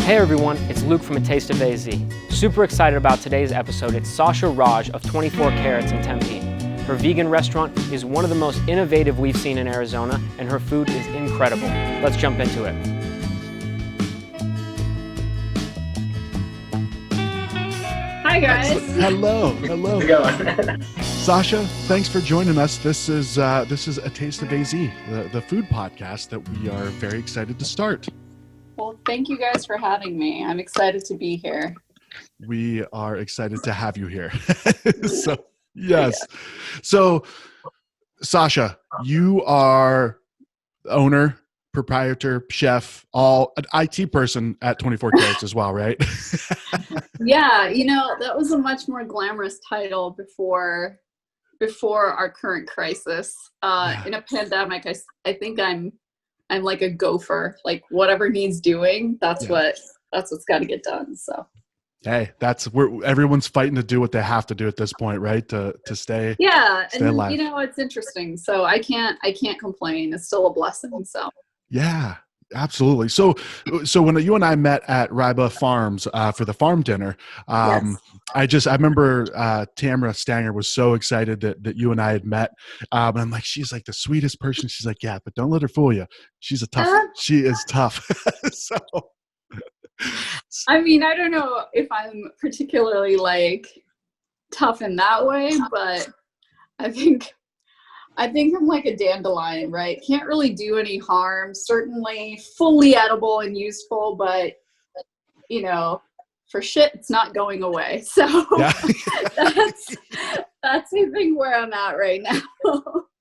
Hey everyone, it's Luke from A Taste of AZ. Super excited about today's episode. It's Sasha Raj of 24 Carats in Tempe. Her vegan restaurant is one of the most innovative we've seen in Arizona, and her food is incredible. Let's jump into it. Hi guys. Hello. How's it going? Sasha, thanks for joining us. This is A Taste of AZ, the food podcast that we are very excited to start. Well, thank you guys for having me. I'm excited to be here. We are excited to have you here. So, yes. So, Sasha, you are owner, proprietor, chef, all an IT person at 24 Carats as well, right? Yeah, that was a much more glamorous title before our current crisis. In a pandemic, I think I'm like a gopher. Like whatever needs doing, that's what's got to get done. So. Hey, that's where everyone's fighting to do what they have to do at this point, right? To stay. Yeah, stay alive. It's interesting. So I can't complain. It's still a blessing. So. Yeah, absolutely. So when you and I met at Ryba Farms for the farm dinner, Yes. I remember Tamara Stanger was so excited that you and I had met. And I'm like, she's like the sweetest person. She's like, yeah, but don't let her fool you. She is tough. So. I mean, I don't know if I'm particularly like tough in that way, but I think I'm like a dandelion, right? Can't really do any harm. Certainly fully edible and useful, but for shit, it's not going away. So Yeah. that's the thing where I'm at right now.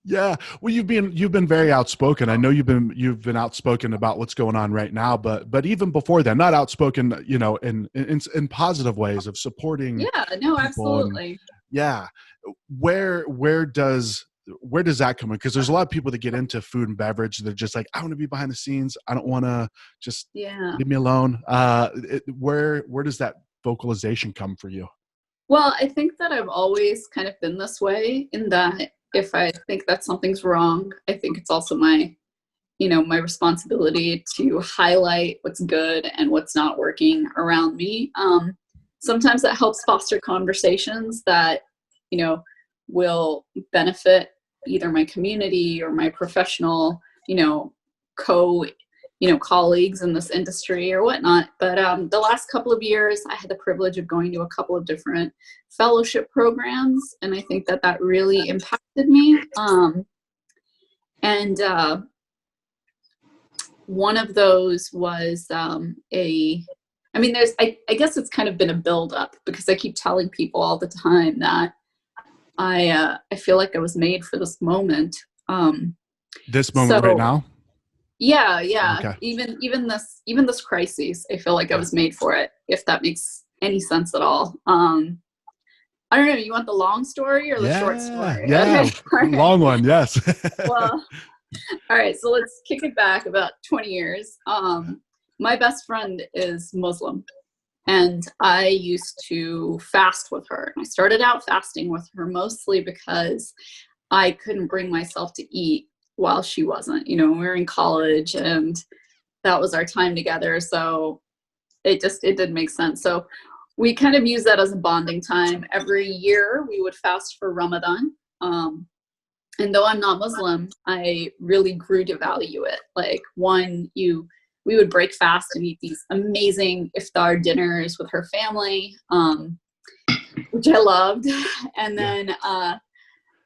Yeah. Well, you've been very outspoken. I know you've been outspoken about what's going on right now, but even before that, not outspoken, in positive ways of supporting. Yeah, no, absolutely. Yeah. Where does that come in? Because there's a lot of people that get into food and beverage. They're just like, I want to be behind the scenes. I don't want to just leave me alone. Where does that vocalization come for you? Well, I think that I've always kind of been this way in that if I think that something's wrong, I think it's also my responsibility to highlight what's good and what's not working around me. Sometimes that helps foster conversations that, will benefit either my community or my professional, colleagues in this industry or whatnot. But the last couple of years, I had the privilege of going to a couple of different fellowship programs, and I think that really impacted me. And one of those was I guess it's kind of been a buildup because I keep telling people all the time that I feel like I was made for this moment. This moment right now? Yeah. Okay. Even this crisis, I feel like I was made for it, if that makes any sense at all. I don't know, you want the long story or the short story? Yeah, okay. Long one, yes. Well, all right, so let's kick it back about 20 years. My best friend is Muslim, and I used to fast with her. I started out fasting with her mostly because I couldn't bring myself to eat while she wasn't. We were in college and that was our time together. So it didn't make sense. So we kind of use that as a bonding time. Every year we would fast for Ramadan. And though I'm not Muslim, I really grew to value it. Like we would break fast and eat these amazing iftar dinners with her family, which I loved. And then,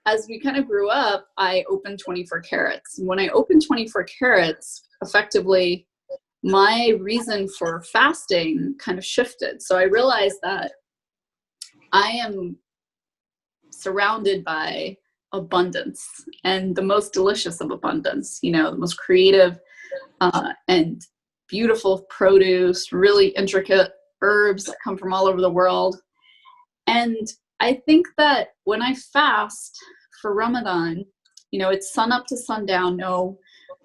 as we kind of grew up, I opened 24 Carats. When I opened 24 Carats, effectively, my reason for fasting kind of shifted. So I realized that I am surrounded by abundance and the most delicious of abundance, the most creative and beautiful produce, really intricate herbs that come from all over the world. And I think that when I fast for Ramadan, it's sun up to sundown, no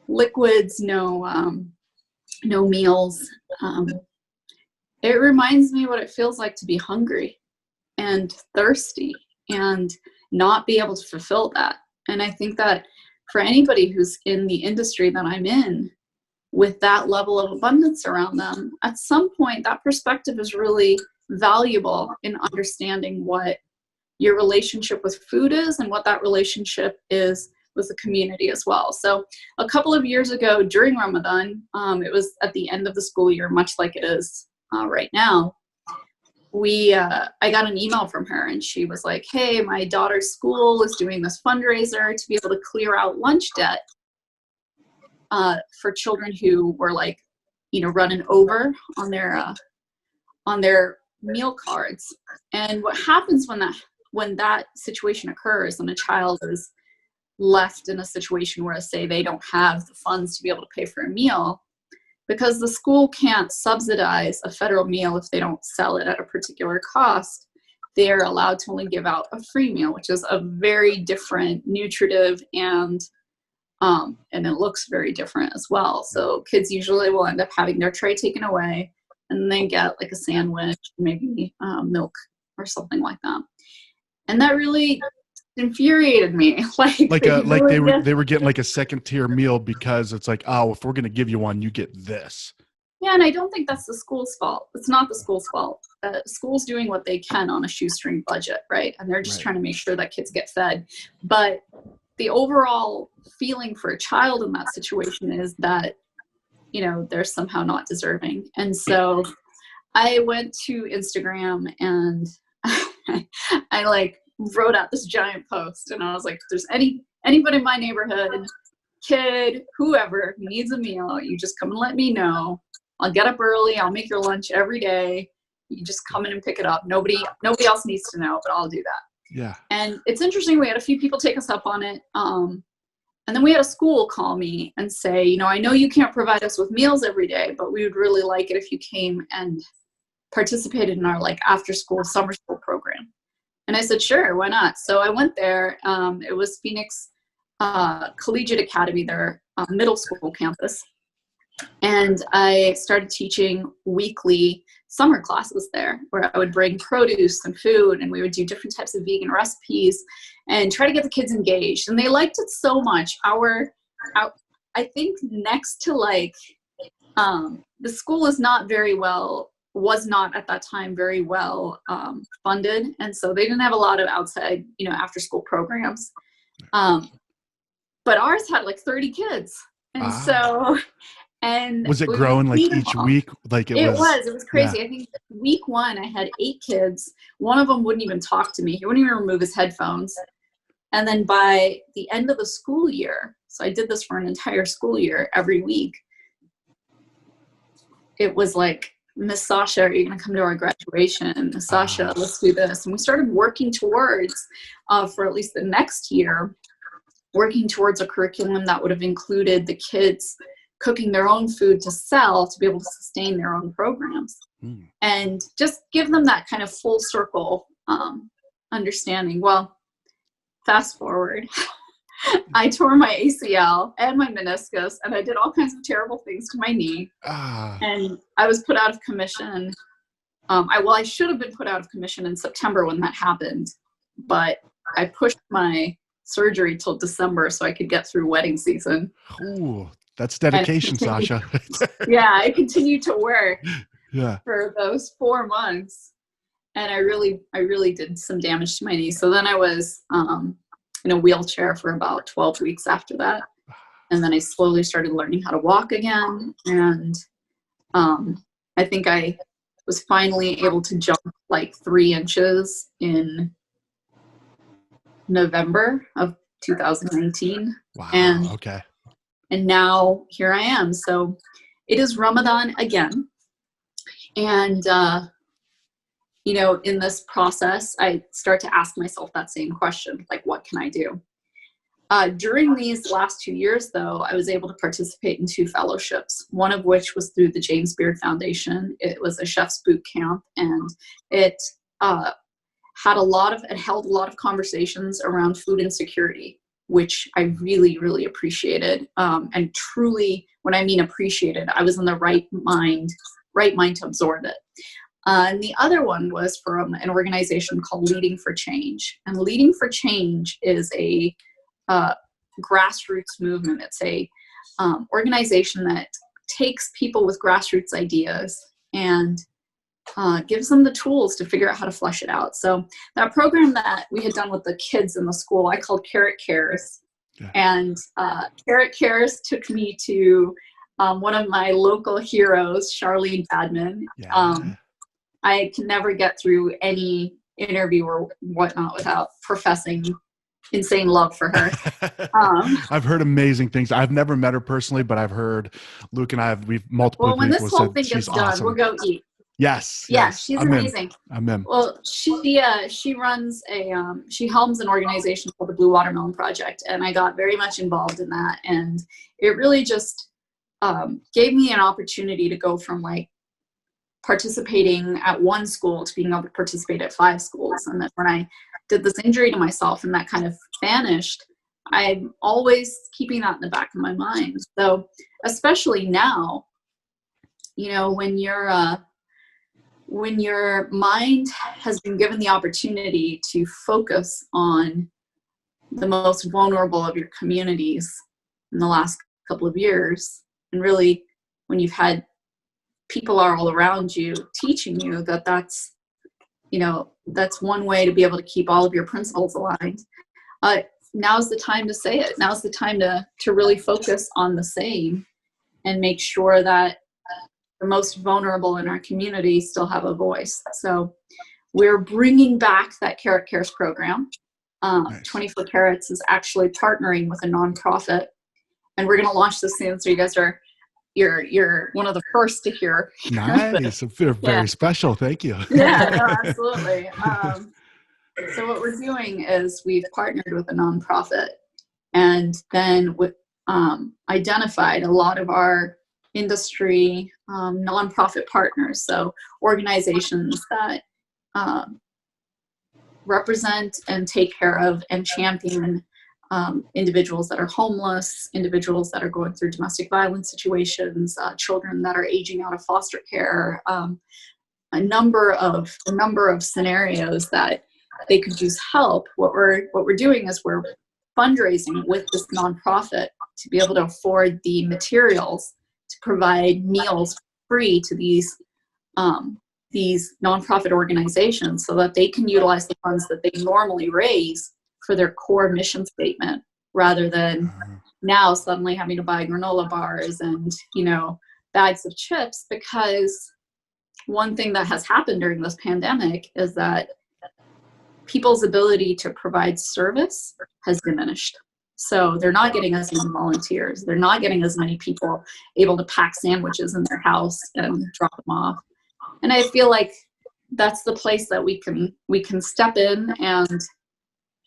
liquids, no meals. It reminds me what it feels like to be hungry and thirsty and not be able to fulfill that. And I think that for anybody who's in the industry that I'm in, with that level of abundance around them, at some point that perspective is really valuable in understanding what your relationship with food is and what that relationship is with the community as well. So a couple of years ago during Ramadan, it was at the end of the school year, much like it is right now, I got an email from her, and she was like, hey, my daughter's school is doing this fundraiser to be able to clear out lunch debt for children who were like, running over on their meal cards. And what happens when that situation occurs and a child is left in a situation where, say, they don't have the funds to be able to pay for a meal, because the school can't subsidize a federal meal if they don't sell it at a particular cost, they're allowed to only give out a free meal, which is a very different, nutritive, and it looks very different as well. So kids usually will end up having their tray taken away, and they get like a sandwich, maybe milk or something like that. And that really infuriated me. They were getting like a second tier meal because it's like, oh, if we're going to give you one, you get this. Yeah, and I don't think that's the school's fault. It's not the school's fault. School's doing what they can on a shoestring budget, right? And they're just trying to make sure that kids get fed. But the overall feeling for a child in that situation is that, they're somehow not deserving. And so I went to Instagram and I wrote out this giant post, and I was like, if there's anybody in my neighborhood, kid, whoever needs a meal, you just come and let me know. I'll get up early. I'll make your lunch every day. You just come in and pick it up. Nobody else needs to know, but I'll do that. Yeah. And it's interesting. We had a few people take us up on it. And then we had a school call me and say, I know you can't provide us with meals every day, but we would really like it if you came and participated in our after school summer school program. And I said, sure, why not? So I went there. It was Phoenix Collegiate Academy, their middle school campus. And I started teaching weekly summer classes there, where I would bring produce and food, and we would do different types of vegan recipes and try to get the kids engaged. And they liked it so much. I think next to the school is not very well, was not at that time very well funded. And so they didn't have a lot of outside, after school programs. But ours had 30 kids. And so, and was it growing each week? It was crazy. Yeah. I think week one, I had 8 kids. One of them wouldn't even talk to me. He wouldn't even remove his headphones. And then by the end of the school year, so I did this for an entire school year, every week, it was like, Miss Sasha, are you going to come to our graduation? Miss Sasha, let's do this. And we started working towards, for at least the next year, working towards a curriculum that would have included the kids cooking their own food to sell to be able to sustain their own programs. And just give them that kind of full circle understanding. Well, fast forward, I tore my ACL and my meniscus, and I did all kinds of terrible things to my knee. And I was put out of commission. I should have been put out of commission in September when that happened, but I pushed my surgery till December so I could get through wedding season. Ooh, that's dedication, Sasha. Yeah, I continued to work for those 4 months, and I really did some damage to my knee. So then I was in a wheelchair for about 12 weeks after that. And then I slowly started learning how to walk again. And I think I was finally able to jump 3 inches in November of 2019. Wow. And, okay. And now here I am. So it is Ramadan again. And, in this process, I start to ask myself that same question, what can I do? During these last 2 years, though, I was able to participate in 2 fellowships, one of which was through the James Beard Foundation. It was a chef's boot camp, and it held a lot of conversations around food insecurity, which I really, really appreciated. And truly, when I mean appreciated, I was in the right mind to absorb it. And the other one was from an organization called Leading for Change. And Leading for Change is a grassroots movement. It's a organization that takes people with grassroots ideas and gives them the tools to figure out how to flesh it out. So that program that we had done with the kids in the school, I called Carrot Cares. Yeah. And Carrot Cares took me to one of my local heroes, Charlene Badman. Yeah. I can never get through any interview or whatnot without professing insane love for her. I've heard amazing things. I've never met her personally, but I've heard Luke and we've multiple Well, when people this whole said thing she's gets done, awesome. we'll go eat. Yes. Yeah, yes. she's I'm amazing. I'm in. Well, she runs she helms an organization called the Blue Watermelon Project, and I got very much involved in that. And it really just gave me an opportunity to go from like participating at one school to being able to participate at 5 schools. And then when I did this injury to myself and that kind of vanished, I'm always keeping that in the back of my mind. So especially now, you know, when your mind has been given the opportunity to focus on the most vulnerable of your communities in the last couple of years, and really when you've had people are all around you teaching you that that's one way to be able to keep all of your principles aligned, now's the time to say it. Now's the time to really focus on the same and make sure that the most vulnerable in our community still have a voice. So we're bringing back that Carrot Cares program. Nice. 24 Carrots is actually partnering with a nonprofit, and we're going to launch this soon. So you guys you're one of the first to hear. Nice. Very special. Thank you. Yeah, no, absolutely. So what we're doing is we've partnered with a nonprofit, and then identified a lot of our industry nonprofit partners, so organizations that represent and take care of and champion individuals that are homeless, individuals that are going through domestic violence situations, children that are aging out of foster care, a number of scenarios that they could use help. What we're doing is we're fundraising with this nonprofit to be able to afford the materials to provide meals free to these nonprofit organizations so that they can utilize the funds that they normally raise for their core mission statement, rather than now suddenly having to buy granola bars and, bags of chips. Because one thing that has happened during this pandemic is that people's ability to provide service has diminished. So they're not getting as many volunteers. They're not getting as many people able to pack sandwiches in their house and drop them off. And I feel like that's the place that we can step in and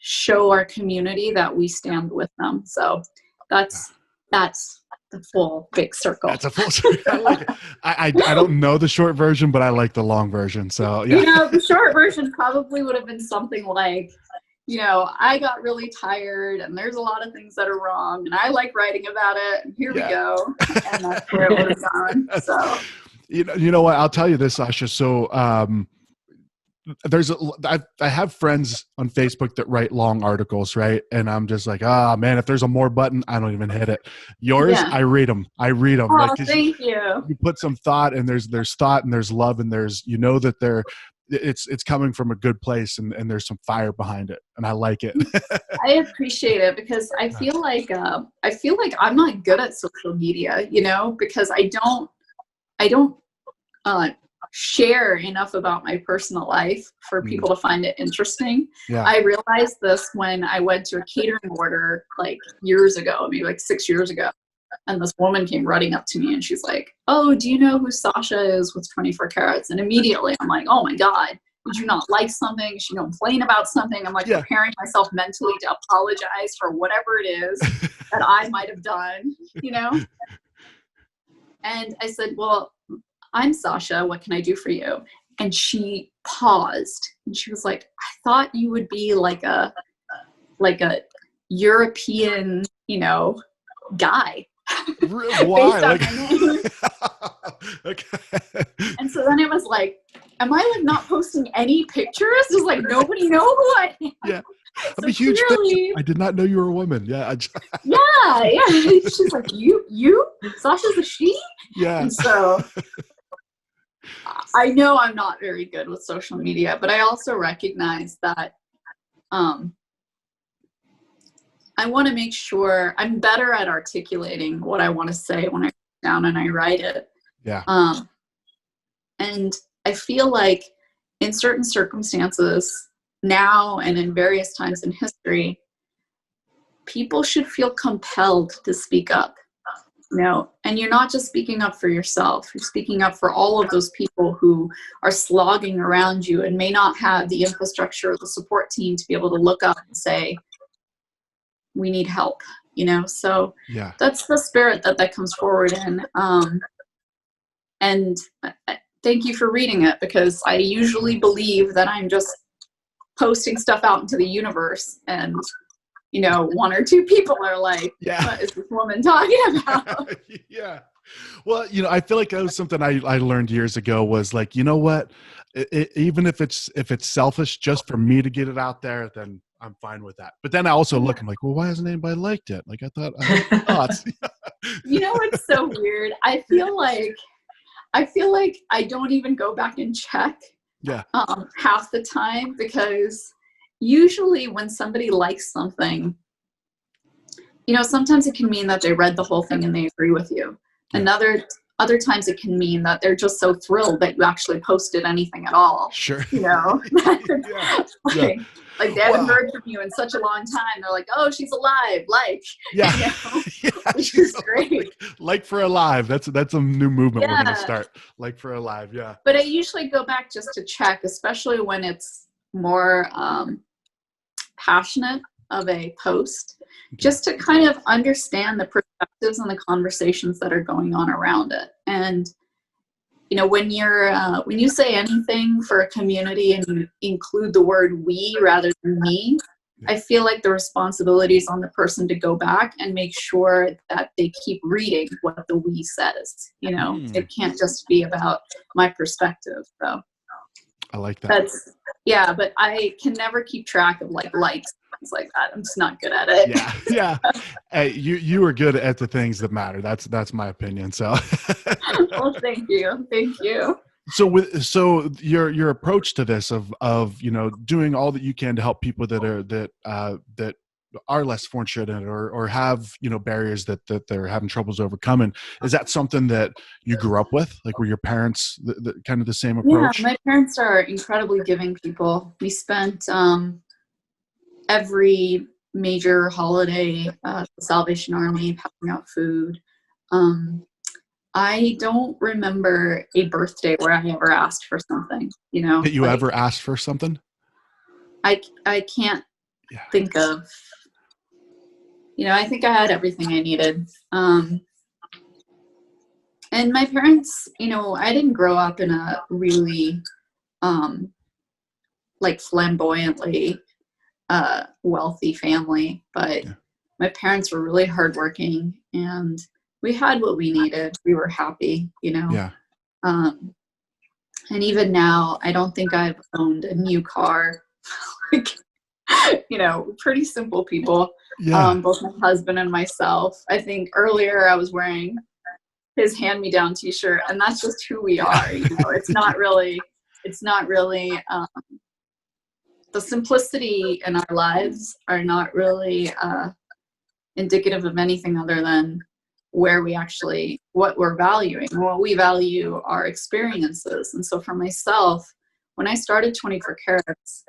show our community that we stand with them. So that's the full big circle. That's a full circle. I like it. I don't know the short version, but I like the long version. So yeah. The short version probably would have been something like, I got really tired and there's a lot of things that are wrong and I like writing about it. And here we go. And that's where it would have gone. So you know what? I'll tell you this, Sasha. So I have friends on Facebook that write long articles, right? And I'm just like, man, if there's a more button, I don't even hit it. Yours, yeah. I read them. Oh, thank you. You put some thought, and there's thought, and there's love, and there's that it's coming from a good place, and there's some fire behind it, and I like it. I appreciate it, because I feel like I'm not good at social media, because I don't share enough about my personal life for people to find it interesting. Yeah. I realized this when I went to a catering order like years ago, maybe like 6 years ago. And this woman came running up to me and she's like, "Oh, do you know who Sasha is with 24 Carats?" And immediately I'm like, "Oh my God, did you not like something? Did you complain about something?" I'm like preparing myself mentally to apologize for whatever it is that I might have done, And I said, "Well, I'm Sasha. What can I do for you?" And she paused and she was like, "I thought you would be like a European, guy." Why? Okay. And so then it was like, am I like not posting any pictures? Does like nobody know who I am? Yeah. I'm a So huge fan. clearly, I did not know you were a woman. Yeah. yeah. She's like, you, Sasha's a she? Yeah. And so I know I'm not very good with social media, but I also recognize that I want to make sure I'm better at articulating what I want to say when I sit down and I write it. Yeah. And I feel like in certain circumstances now and in various times in history, people should feel compelled to speak up. And you're not just speaking up for yourself, you're speaking up for all of those people who are slogging around you and may not have the infrastructure or the support team to be able to look up and say, we need help, so Yeah. that's the spirit that comes forward in. And thank you for reading it, because I usually believe that I'm just posting stuff out into the universe and one or two people are like, Yeah. what is this woman talking about? Yeah. Well, I feel like that was something I learned years ago, was like, you know what, even if it's selfish just for me to get it out there, then I'm fine with that. But then I also look, I'm like, well, why hasn't anybody liked it? Like, I thought I had thoughts. It's so weird. I feel like I don't even go back and check Yeah. half the time, because usually when somebody likes something, sometimes it can mean that they read the whole thing and they agree with you. Yeah. Other times it can mean that they're just so thrilled that you actually posted anything at all. Sure. Yeah. Like they haven't Wow. heard from you in such a long time. They're like, oh, she's alive. Yeah. Yeah. Which is great. Like for Alive. That's a new movement we're going to Yeah. start. Like for Alive. Yeah. But I usually go back just to check, especially when it's more passionate of a post, just to kind of understand the perspectives and the conversations that are going on around it. And when you say anything for a community and you include the word we rather than me, I feel like the responsibility is on the person to go back and make sure that they keep reading what the we says. It can't just be about my perspective. So I like that. But I can never keep track of likes, things like that. I'm just not good at it. Yeah. Hey, you are good at the things that matter. That's my opinion. So Well, thank you. So your approach to this of doing all that you can to help people that are less fortunate or have barriers that they're having troubles overcoming, is that something that you grew up with? Like, were your parents the kind of the same approach? Yeah, my parents are incredibly giving people. We spent every major holiday the Salvation Army passing out food. I don't remember a birthday where I ever asked for something, That you ever asked for something? I can't think of, I think I had everything I needed. And my parents, I didn't grow up in a really flamboyantly wealthy family, but my parents were really hardworking and we had what we needed. We were happy, Yeah. And even now, I don't think I've owned a new car. Pretty simple people. Yeah. Both my husband and myself. I think earlier I was wearing his hand-me-down t-shirt, and that's just who we are. It's not really the simplicity in our lives are not really indicative of anything other than what we're valuing. What we value are experiences. And so for myself, when I started 24 Carats,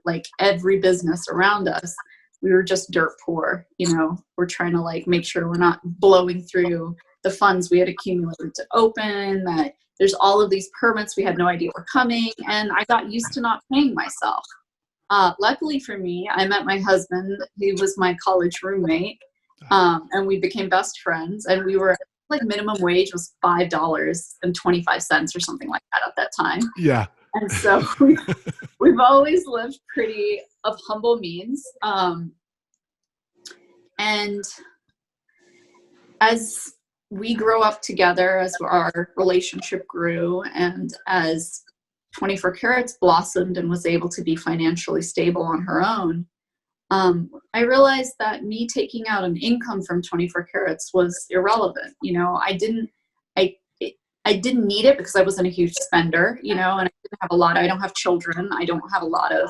like every business around us, we were just dirt poor. We're trying to make sure we're not blowing through the funds we had accumulated to open, that there's all of these permits we had no idea were coming. And I got used to not paying myself. Luckily for me, I met my husband. He was my college roommate. And we became best friends, and we were minimum wage was $5.25 or something like that at that time. Yeah. And so we've always lived pretty of humble means. And as we grow up together, as our relationship grew, and as 24 Carats blossomed and was able to be financially stable on her own, I realized that me taking out an income from 24 carats was irrelevant. I didn't need it because I wasn't a huge spender, and I didn't have I don't have children. I don't have a lot of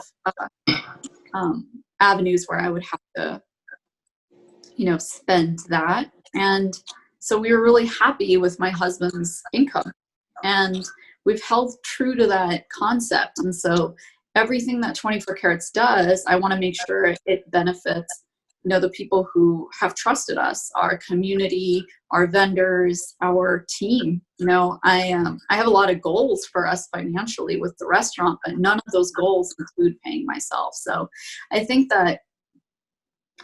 avenues where I would have to, spend that. And so we were really happy with my husband's income, and we've held true to that concept. And so everything that 24 carats does, I want to make sure it benefits, the people who have trusted us, our community, our vendors, our team. I have a lot of goals for us financially with the restaurant, but none of those goals include paying myself. So I think that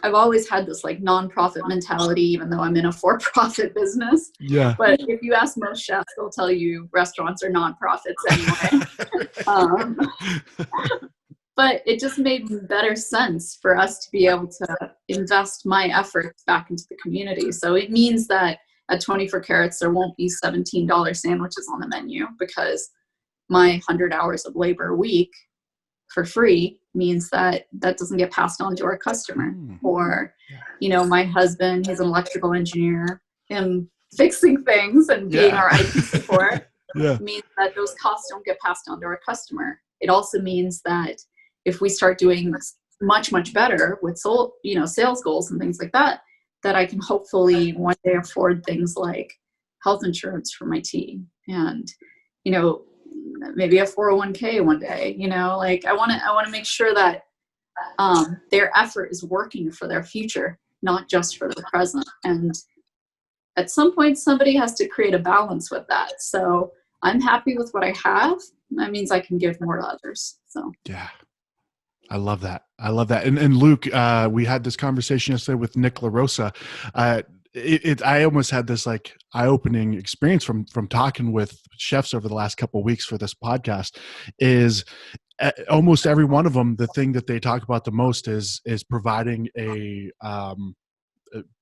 I've always had this like nonprofit mentality, even though I'm in a for-profit business. Yeah. But if you ask most chefs, they'll tell you restaurants are nonprofits anyway. But it just made better sense for us to be able to invest my efforts back into the community. So it means that at 24 carats, there won't be $17 sandwiches on the menu, because my 100 hours of labor a week for free means that doesn't get passed on to our customer. Or, my husband, he's an electrical engineer, him fixing things and being our IT support means that those costs don't get passed on to our customer. It also means that if we start doing much, much better with sales goals and things like that, that I can hopefully one day afford things like health insurance for my team and, maybe a 401k one day, I want to make sure that their effort is working for their future, not just for the present. And at some point, somebody has to create a balance with that. So I'm happy with what I have. That means I can give more to others. So yeah. I love that. And Luke, we had this conversation yesterday with Nick LaRosa. I almost had this like eye-opening experience from talking with chefs over the last couple of weeks for this podcast. Is almost every one of them, the thing that they talk about the most is providing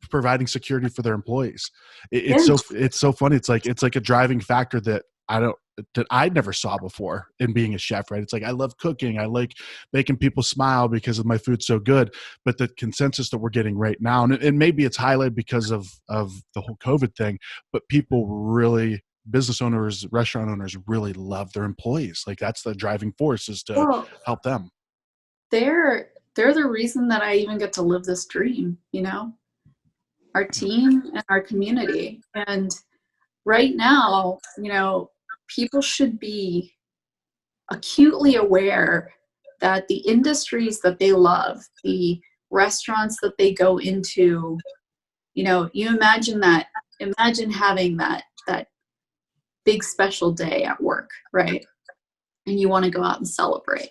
providing security for their employees. It's so funny. It's like a driving factor that I never saw before in being a chef, right? It's like, I love cooking. I like making people smile because of my food's so good. But the consensus that we're getting right now, and maybe it's highlighted because of the whole COVID thing, but people really, business owners, restaurant owners really love their employees. Like that's the driving force, is to help them. They're the reason that I even get to live this dream, our team and our community. And right now, people should be acutely aware that the industries that they love, the restaurants that they go into, you imagine having that big special day at work, right? And you want to go out and celebrate.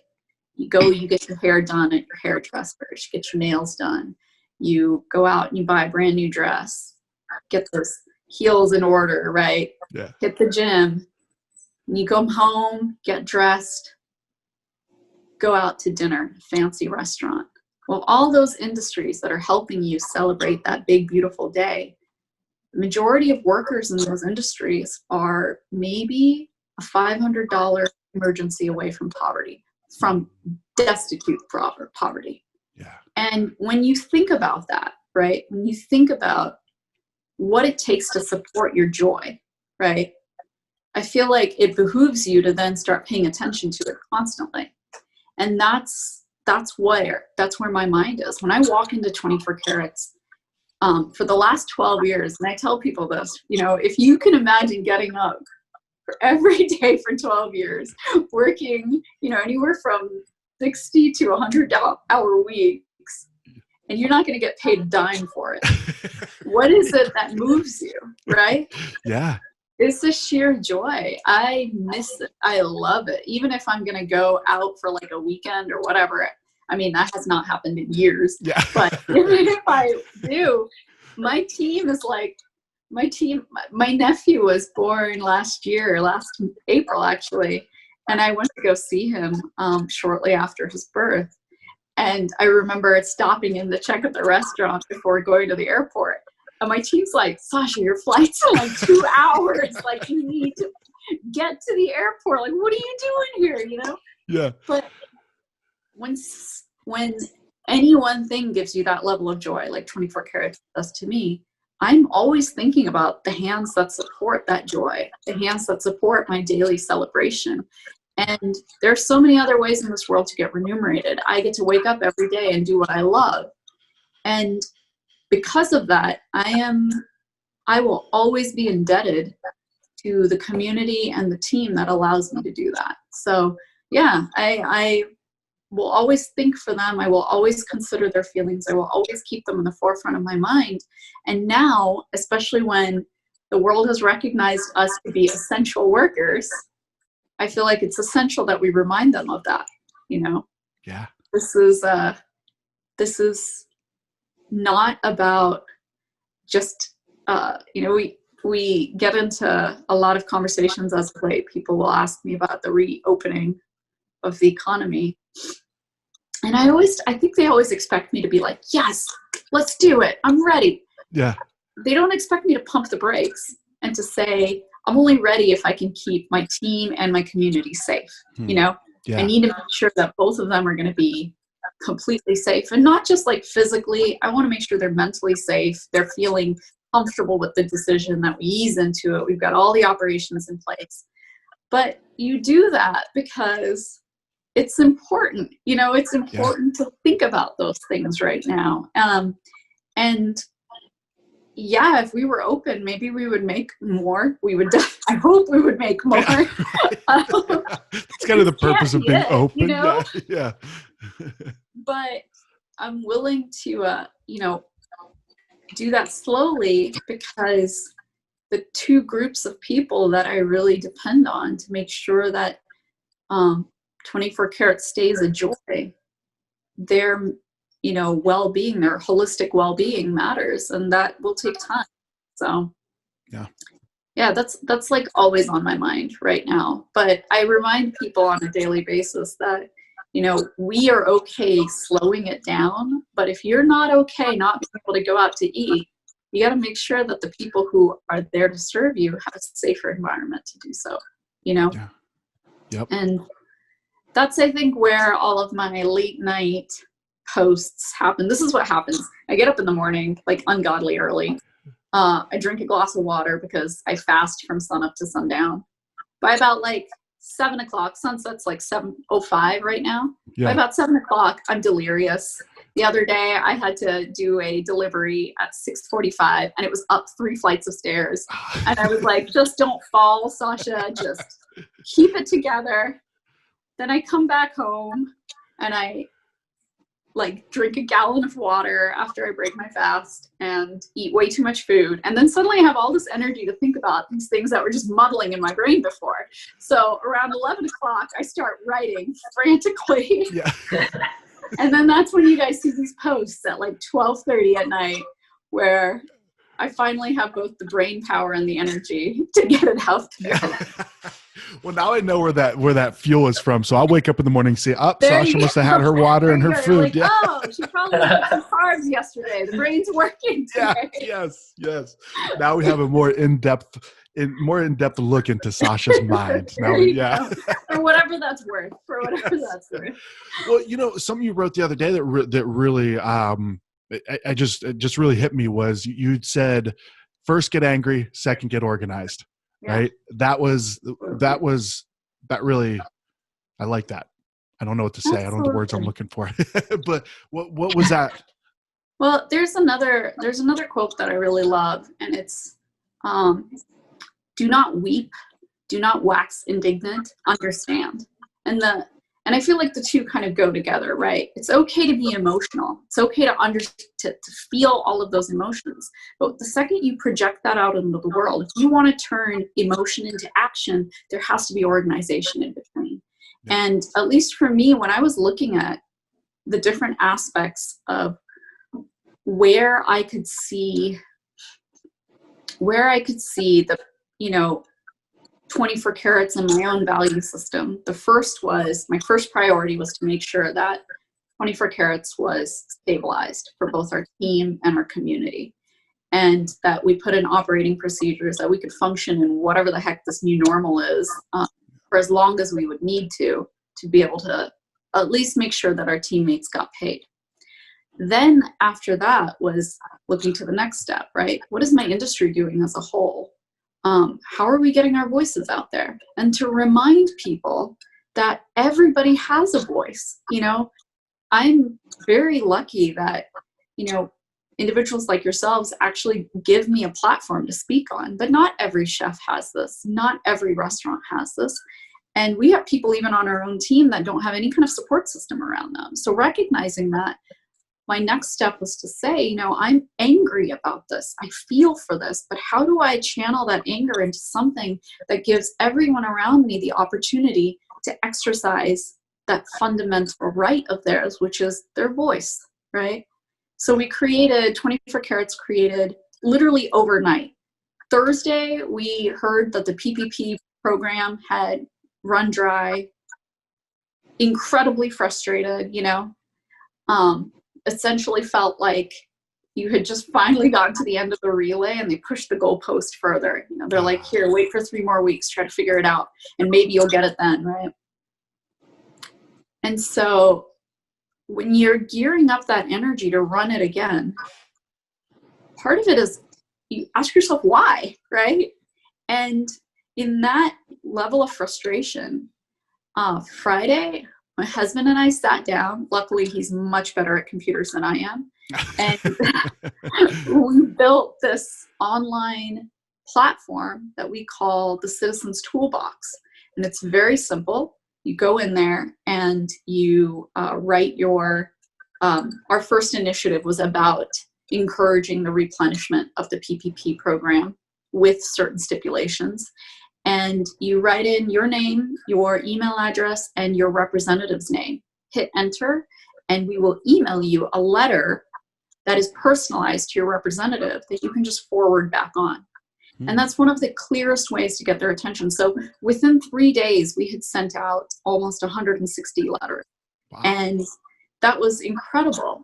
You get your hair done at your hairdressers, you get your nails done. You go out and you buy a brand new dress, get those heels in order, right? Yeah. Hit the gym. And you come home, get dressed, go out to dinner, fancy restaurant. Well, all those industries that are helping you celebrate that big, beautiful day, the majority of workers in those industries are maybe a $500 emergency away from poverty, from destitute poverty. Yeah. And when you think about that, right? When you think about what it takes to support your joy, right? I feel like it behooves you to then start paying attention to it constantly. And that's where my mind is. When I walk into 24 carats, for the last 12 years, and I tell people this, if you can imagine getting up for every day for 12 years, working, anywhere from 60 to 100-hour weeks, and you're not going to get paid a dime for it. What is it that moves you, right? Yeah. It's the sheer joy. I miss it. I love it. Even if I'm going to go out for like a weekend or whatever. I mean, that has not happened in years. Yeah. But even if I do, my team is like, my nephew was born last April, actually. And I went to go see him shortly after his birth. And I remember stopping in to check at the restaurant before going to the airport. And my team's like, Sasha, your flight's in like 2 hours. Like, you need to get to the airport. Like, what are you doing here? Yeah. But when any one thing gives you that level of joy, like 24 Carats does to me, I'm always thinking about the hands that support that joy, the hands that support my daily celebration. And there's so many other ways in this world to get remunerated. I get to wake up every day and do what I love. And because of that, I will always be indebted to the community and the team that allows me to do that. So yeah, I will always think for them. I will always consider their feelings. I will always keep them in the forefront of my mind. And now, especially when the world has recognized us to be essential workers, I feel like it's essential that we remind them of that. You know, Yeah. This is not about just, we get into a lot of conversations as of late. People will ask me about the reopening of the economy. And I think they always expect me to be like, yes, let's do it. I'm ready. Yeah. They don't expect me to pump the brakes and to say, I'm only ready if I can keep my team and my community safe. You know, Yeah. I need to make sure that both of them are going to be completely safe, and not just like physically. I want to make sure they're mentally safe. They're feeling comfortable with the decision, that we ease into it. We've got all the operations in place. But you do that because it's important. You know, it's important to think about those things right now. And yeah, if we were open, maybe we would make more. I hope we would make more. Yeah. It's kind of the purpose of being open. You know? Yeah. But I'm willing to, do that slowly, because the two groups of people that I really depend on to make sure that 24 Carats stays a joy, their well-being, their holistic well-being matters, and that will take time. So yeah, that's like always on my mind right now. But I remind people on a daily basis that we are okay slowing it down, but if you're not okay not being able to go out to eat, you got to make sure that the people who are there to serve you have a safer environment to do so. Yeah. Yep. And that's, I think, where all of my late night posts happen. This is what happens. I get up in the morning, like ungodly early. I drink a glass of water because I fast from sun up to sundown. By about like 7 o'clock, sunset's like 7:05 right now. Yeah. By about 7 o'clock, I'm delirious. The other day, I had to do a delivery at 6:45, and it was up 3 flights of stairs. And I was like, just don't fall, Sasha. Just keep it together. Then I come back home, and I drink a gallon of water after I break my fast and eat way too much food. And then suddenly I have all this energy to think about these things that were just muddling in my brain before. So around 11 o'clock, I start writing frantically. Yeah. And then that's when you guys see these posts at like 12:30 at night, where I finally have both the brain power and the energy to get it out there. Well, now I know where that fuel is from. So I'll wake up in the morning and say, Sasha must have had her water and her food. Like, oh, she probably had some carbs yesterday. The brain's working today. Yes. Now we have a more in-depth look into Sasha's mind. Now, For whatever that's worth. That's worth. Well, something you wrote the other day that really, it just really hit me was you'd said, first get angry, second get organized. Yeah. Right. That really, I like that. I don't know what to say. Absolutely. I don't know the words I'm looking for, but what was that? Well, there's another quote that I really love, and it's, do not weep, do not wax indignant, understand. And I feel like the two kind of go together, right? It's okay to be emotional. It's okay to feel all of those emotions. But the second you project that out into the world, if you want to turn emotion into action, there has to be organization in between. Yeah. And at least for me, when I was looking at the different aspects of where I could see the, 24 Carats in my own value system. My first priority was to make sure that 24 Carats was stabilized for both our team and our community, and that we put in operating procedures that we could function in whatever the heck this new normal is for as long as we would need to be able to at least make sure that our teammates got paid. Then after that was looking to the next step, right? What is my industry doing as a whole? How are we getting our voices out there? And to remind people that everybody has a voice. I'm very lucky that, individuals like yourselves actually give me a platform to speak on, but not every chef has this. Not every restaurant has this. And we have people even on our own team that don't have any kind of support system around them. So recognizing that, my next step was to say, I'm angry about this. I feel for this, but how do I channel that anger into something that gives everyone around me the opportunity to exercise that fundamental right of theirs, which is their voice, right? So we created, 24 Carats created literally overnight. Thursday, we heard that the PPP program had run dry, incredibly frustrated, essentially felt like you had just finally gotten to the end of the relay and they pushed the goalpost further. They're like, here, wait for 3 more weeks, try to figure it out, and maybe you'll get it then, right? And so when you're gearing up that energy to run it again, part of it is you ask yourself why, right? And in that level of frustration, Friday, my husband and I sat down. Luckily, he's much better at computers than I am. And we built this online platform that we call the Citizens Toolbox. And it's very simple. You go in there and you write your, our first initiative was about encouraging the replenishment of the PPP program with certain stipulations. And you write in your name, your email address, and your representative's name. Hit enter, and we will email you a letter that is personalized to your representative that you can just forward back on. And that's one of the clearest ways to get their attention. So within 3 days, we had sent out almost 160 letters. Wow. And that was incredible.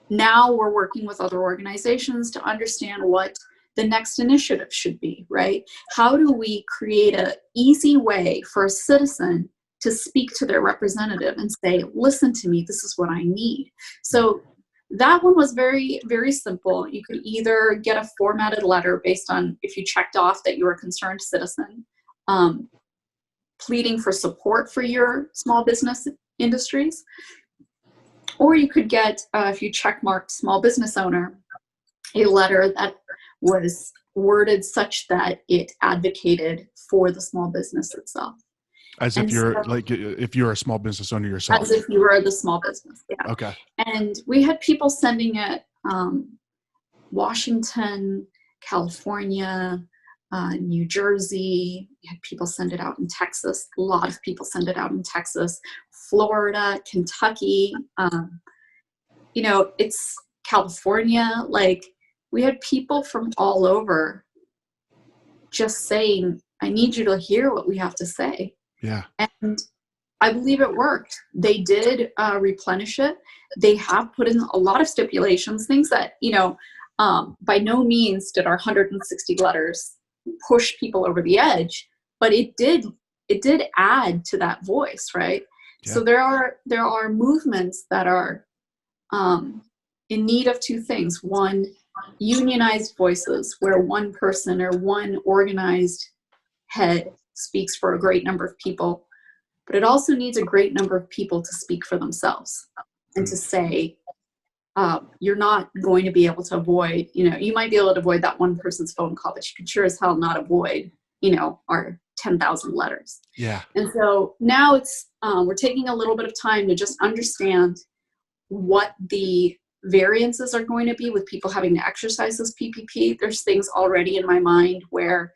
Now we're working with other organizations to understand what the next initiative should be, right? How do we create an easy way for a citizen to speak to their representative and say, listen to me, this is what I need. So that one was very, very simple. You could either get a formatted letter based on if you checked off that you were a concerned citizen, pleading for support for your small business industries, or you could get, if you checkmarked small business owner, a letter that was worded such that it advocated for the small business itself. As if you're if you're a small business owner yourself. As if you were the small business, yeah. Okay. And we had people sending it, Washington, California, New Jersey. We had people send it out in Texas. A lot of people send it out in Texas, Florida, Kentucky. It's California. We had people from all over just saying, I need you to hear what we have to say. Yeah. And I believe it worked. They did replenish it. They have put in a lot of stipulations, things that, by no means did our 160 letters push people over the edge, but it did add to that voice, right? Yeah. So there are movements that are in need of 2 things. One, unionized voices, where one person or one organized head speaks for a great number of people, but it also needs a great number of people to speak for themselves and to say, you're not going to be able to avoid, you might be able to avoid that one person's phone call, but you can sure as hell not avoid, our 10,000 letters. Yeah. And so now it's, we're taking a little bit of time to just understand what the variances are going to be with people having to exercise this PPP. There's things already in my mind where,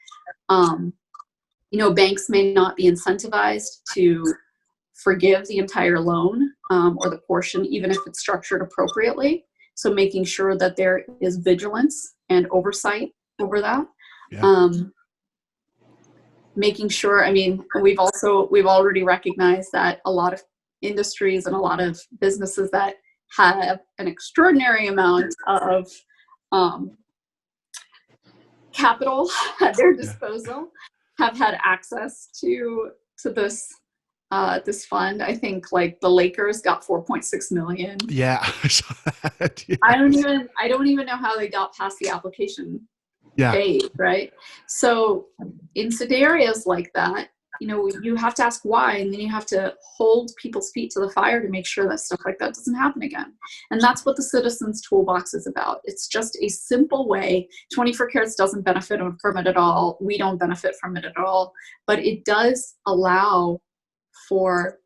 banks may not be incentivized to forgive the entire loan or the portion, even if it's structured appropriately. So making sure that there is vigilance and oversight over that. Yeah. Making sure, we've already recognized that a lot of industries and a lot of businesses that have an extraordinary amount of capital at their disposal have had access to this this fund. I think like the Lakers got 4.6 million. Yeah, I saw that. Yes. I don't even know how they got past the application phase, right? So in scenarios like that, you have to ask why, and then you have to hold people's feet to the fire to make sure that stuff like that doesn't happen again. And that's what the Citizens Toolbox is about. It's just a simple way. 24 Carats doesn't benefit from it at all. We don't benefit from it at all. But it does allow for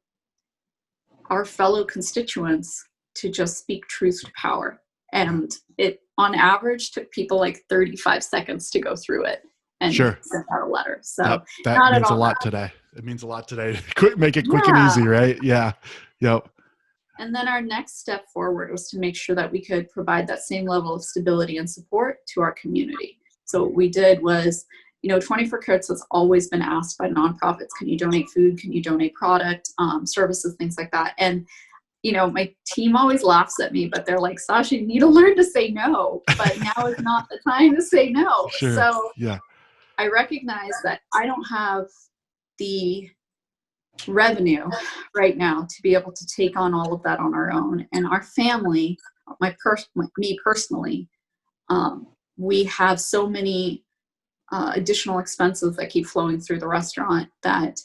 our fellow constituents to just speak truth to power. And it, on average, took people like 35 seconds to go through it and send out a letter. So that means a lot today. It means a lot today. Make it quick and easy, right? Yeah. Yep. And then our next step forward was to make sure that we could provide that same level of stability and support to our community. So what we did was, 24 Carats has always been asked by nonprofits, can you donate food? Can you donate product, services, things like that? And my team always laughs at me, but they're like, Sasha, you need to learn to say no, but now is not the time to say no. Sure. So yeah. I recognize that I don't have the revenue right now to be able to take on all of that on our own. And our family, me personally, we have so many additional expenses that keep flowing through the restaurant that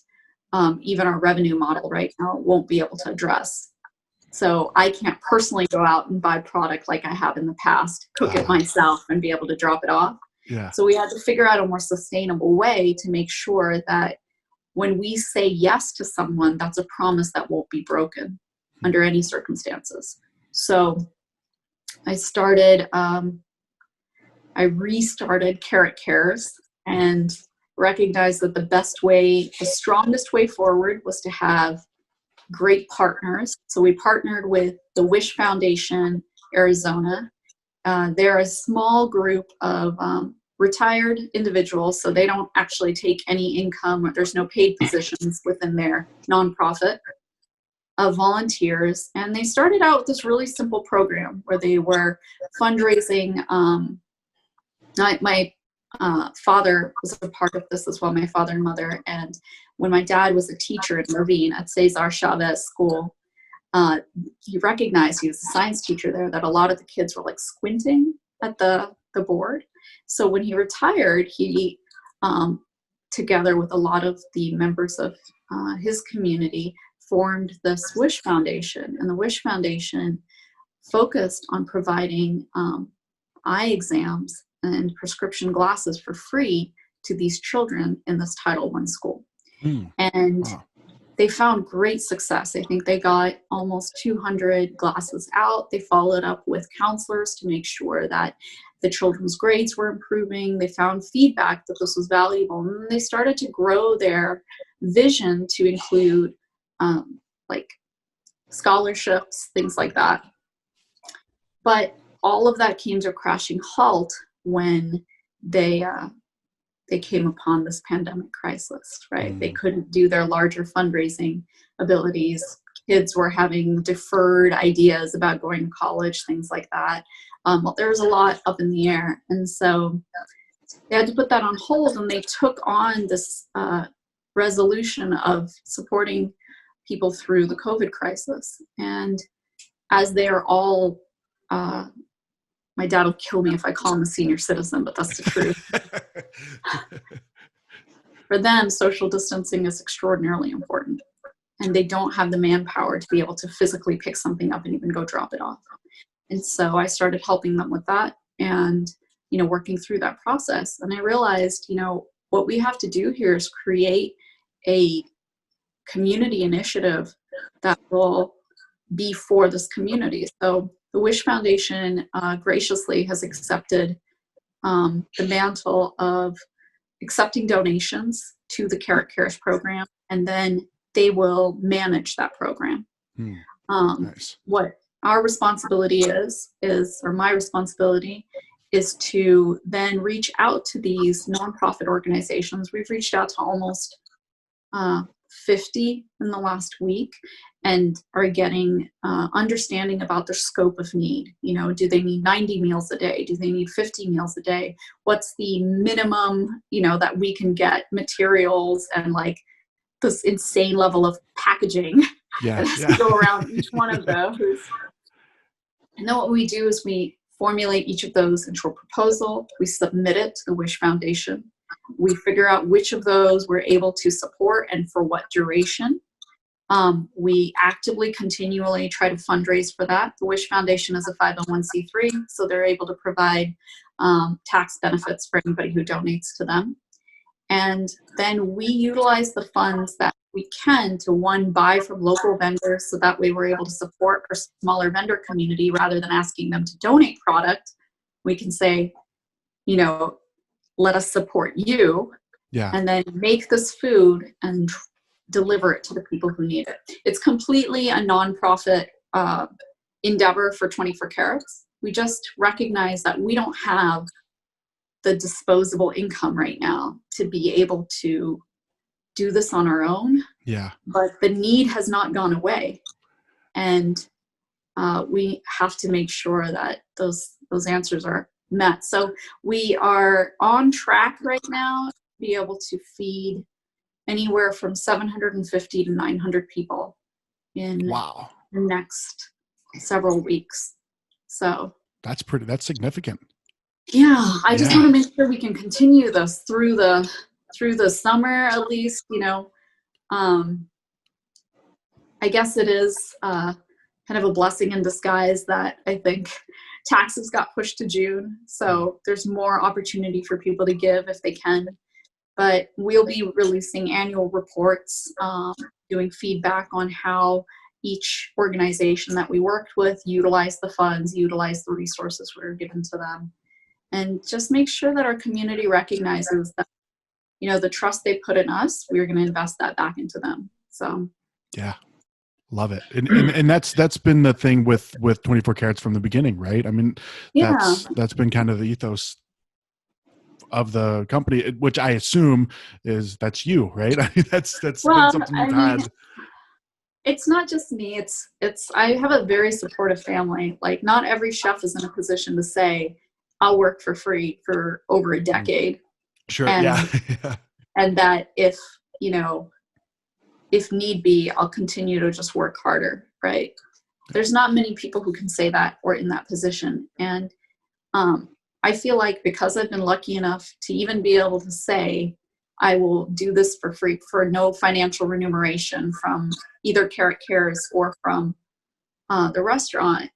even our revenue model right now won't be able to address. So I can't personally go out and buy product like I have in the past, cook it myself and be able to drop it off. Yeah. So we had to figure out a more sustainable way to make sure that when we say yes to someone, that's a promise that won't be broken under any circumstances. So I restarted Carrot Cares and recognized that the strongest way forward was to have great partners. So we partnered with the Wish Foundation, Arizona. They're a small group of retired individuals, so they don't actually take any income. There's no paid positions within their nonprofit of volunteers. And they started out with this really simple program where they were fundraising. My father was a part of this as well, my father and mother. And when my dad was a teacher in Ravine at Cesar Chavez School, he recognized, he was a science teacher there, that a lot of the kids were like squinting at the board. So when he retired, he, together with a lot of the members of his community, formed this Wish Foundation. And the Wish Foundation focused on providing eye exams and prescription glasses for free to these children in this Title I school. And they found great success. I think they got almost 200 glasses out. They followed up with counselors to make sure that the children's grades were improving. They found feedback that this was valuable. And they started to grow their vision to include like scholarships, things like that. But all of that came to a crashing halt when they came upon this pandemic crisis, right? They couldn't do their larger fundraising abilities. Kids were having deferred ideas about going to college, things like that. There was a lot up in the air. And so they had to put that on hold, and they took on this resolution of supporting people through the COVID crisis. And as they are all, my dad will kill me if I call him a senior citizen, but that's the truth. For them, social distancing is extraordinarily important, and they don't have the manpower to be able to physically pick something up and even go drop it off. And so I started helping them with that and, working through that process. And I realized, what we have to do here is create a community initiative that will be for this community. So the Wish Foundation graciously has accepted the mantle of accepting donations to the Carrot Cares program, and then they will manage that program. Nice. What our responsibility or my responsibility is to then reach out to these nonprofit organizations. We've reached out to almost 50 in the last week and are getting understanding about their scope of need. Do they need 90 meals a day? Do they need 50 meals a day? What's the minimum, that we can get materials and this insane level of packaging Yeah. that has to go around each one of those. And then what we do is we formulate each of those into a proposal. We submit it to the Wish Foundation. We figure out which of those we're able to support and for what duration. We actively, continually try to fundraise for that. The Wish Foundation is a 501c3, so they're able to provide tax benefits for anybody who donates to them. And then we utilize the funds that we can to, one, buy from local vendors, so that way we're able to support our smaller vendor community rather than asking them to donate product. We can say, you know, let us support you, and then make this food and deliver it to the people who need it. It's completely a nonprofit endeavor for 24 Carats. We just recognize that we don't have the disposable income right now to be able to do this on our own. Yeah. But the need has not gone away. And we have to make sure that those answers are met. So we are on track right now to be able to feed anywhere from 750 to 900 people in the next several weeks. So that's significant. Yeah, I just want to make sure we can continue this through the summer, at least. You know, I guess it is kind of a blessing in disguise that I think taxes got pushed to June, so there's more opportunity for people to give if they can. But we'll be releasing annual reports, doing feedback on how each organization that we worked with utilized the funds, utilized the resources that were given to them. And just make sure that our community recognizes that, you know, the trust they put in us, we're going to invest that back into them. So, yeah, love it. And that's been the thing with 24 Carats from the beginning, right? I mean, that's been kind of the ethos of the company, which I assume that's you, right? I mean, that's been something you've had. It's not just me. It's I have a very supportive family. Like, not every chef is in a position to say, I'll work for free for over a decade. Sure. And, and that if need be, I'll continue to just work harder. Right. There's not many people who can say that or in that position. And I feel like because I've been lucky enough to even be able to say, I will do this for free for no financial remuneration from either Carrot Cares or from the restaurant.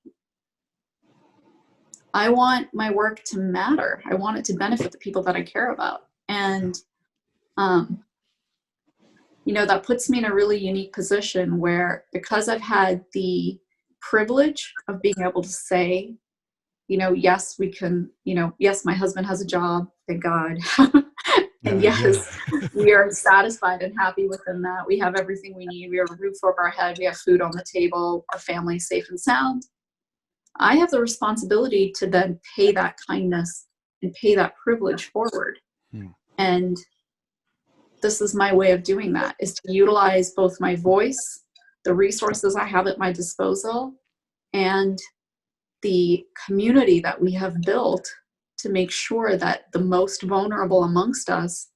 I want my work to matter. I want it to benefit the people that I care about. And, that puts me in a really unique position where, because I've had the privilege of being able to say, yes, we can, yes, my husband has a job, thank God. And we are satisfied and happy within that. We have everything we need. We have a roof over our head. We have food on the table. Our family is safe and sound. I have the responsibility to then pay that kindness and pay that privilege forward. And this is my way of doing that, is to utilize both my voice, the resources I have at my disposal, and the community that we have built to make sure that the most vulnerable amongst us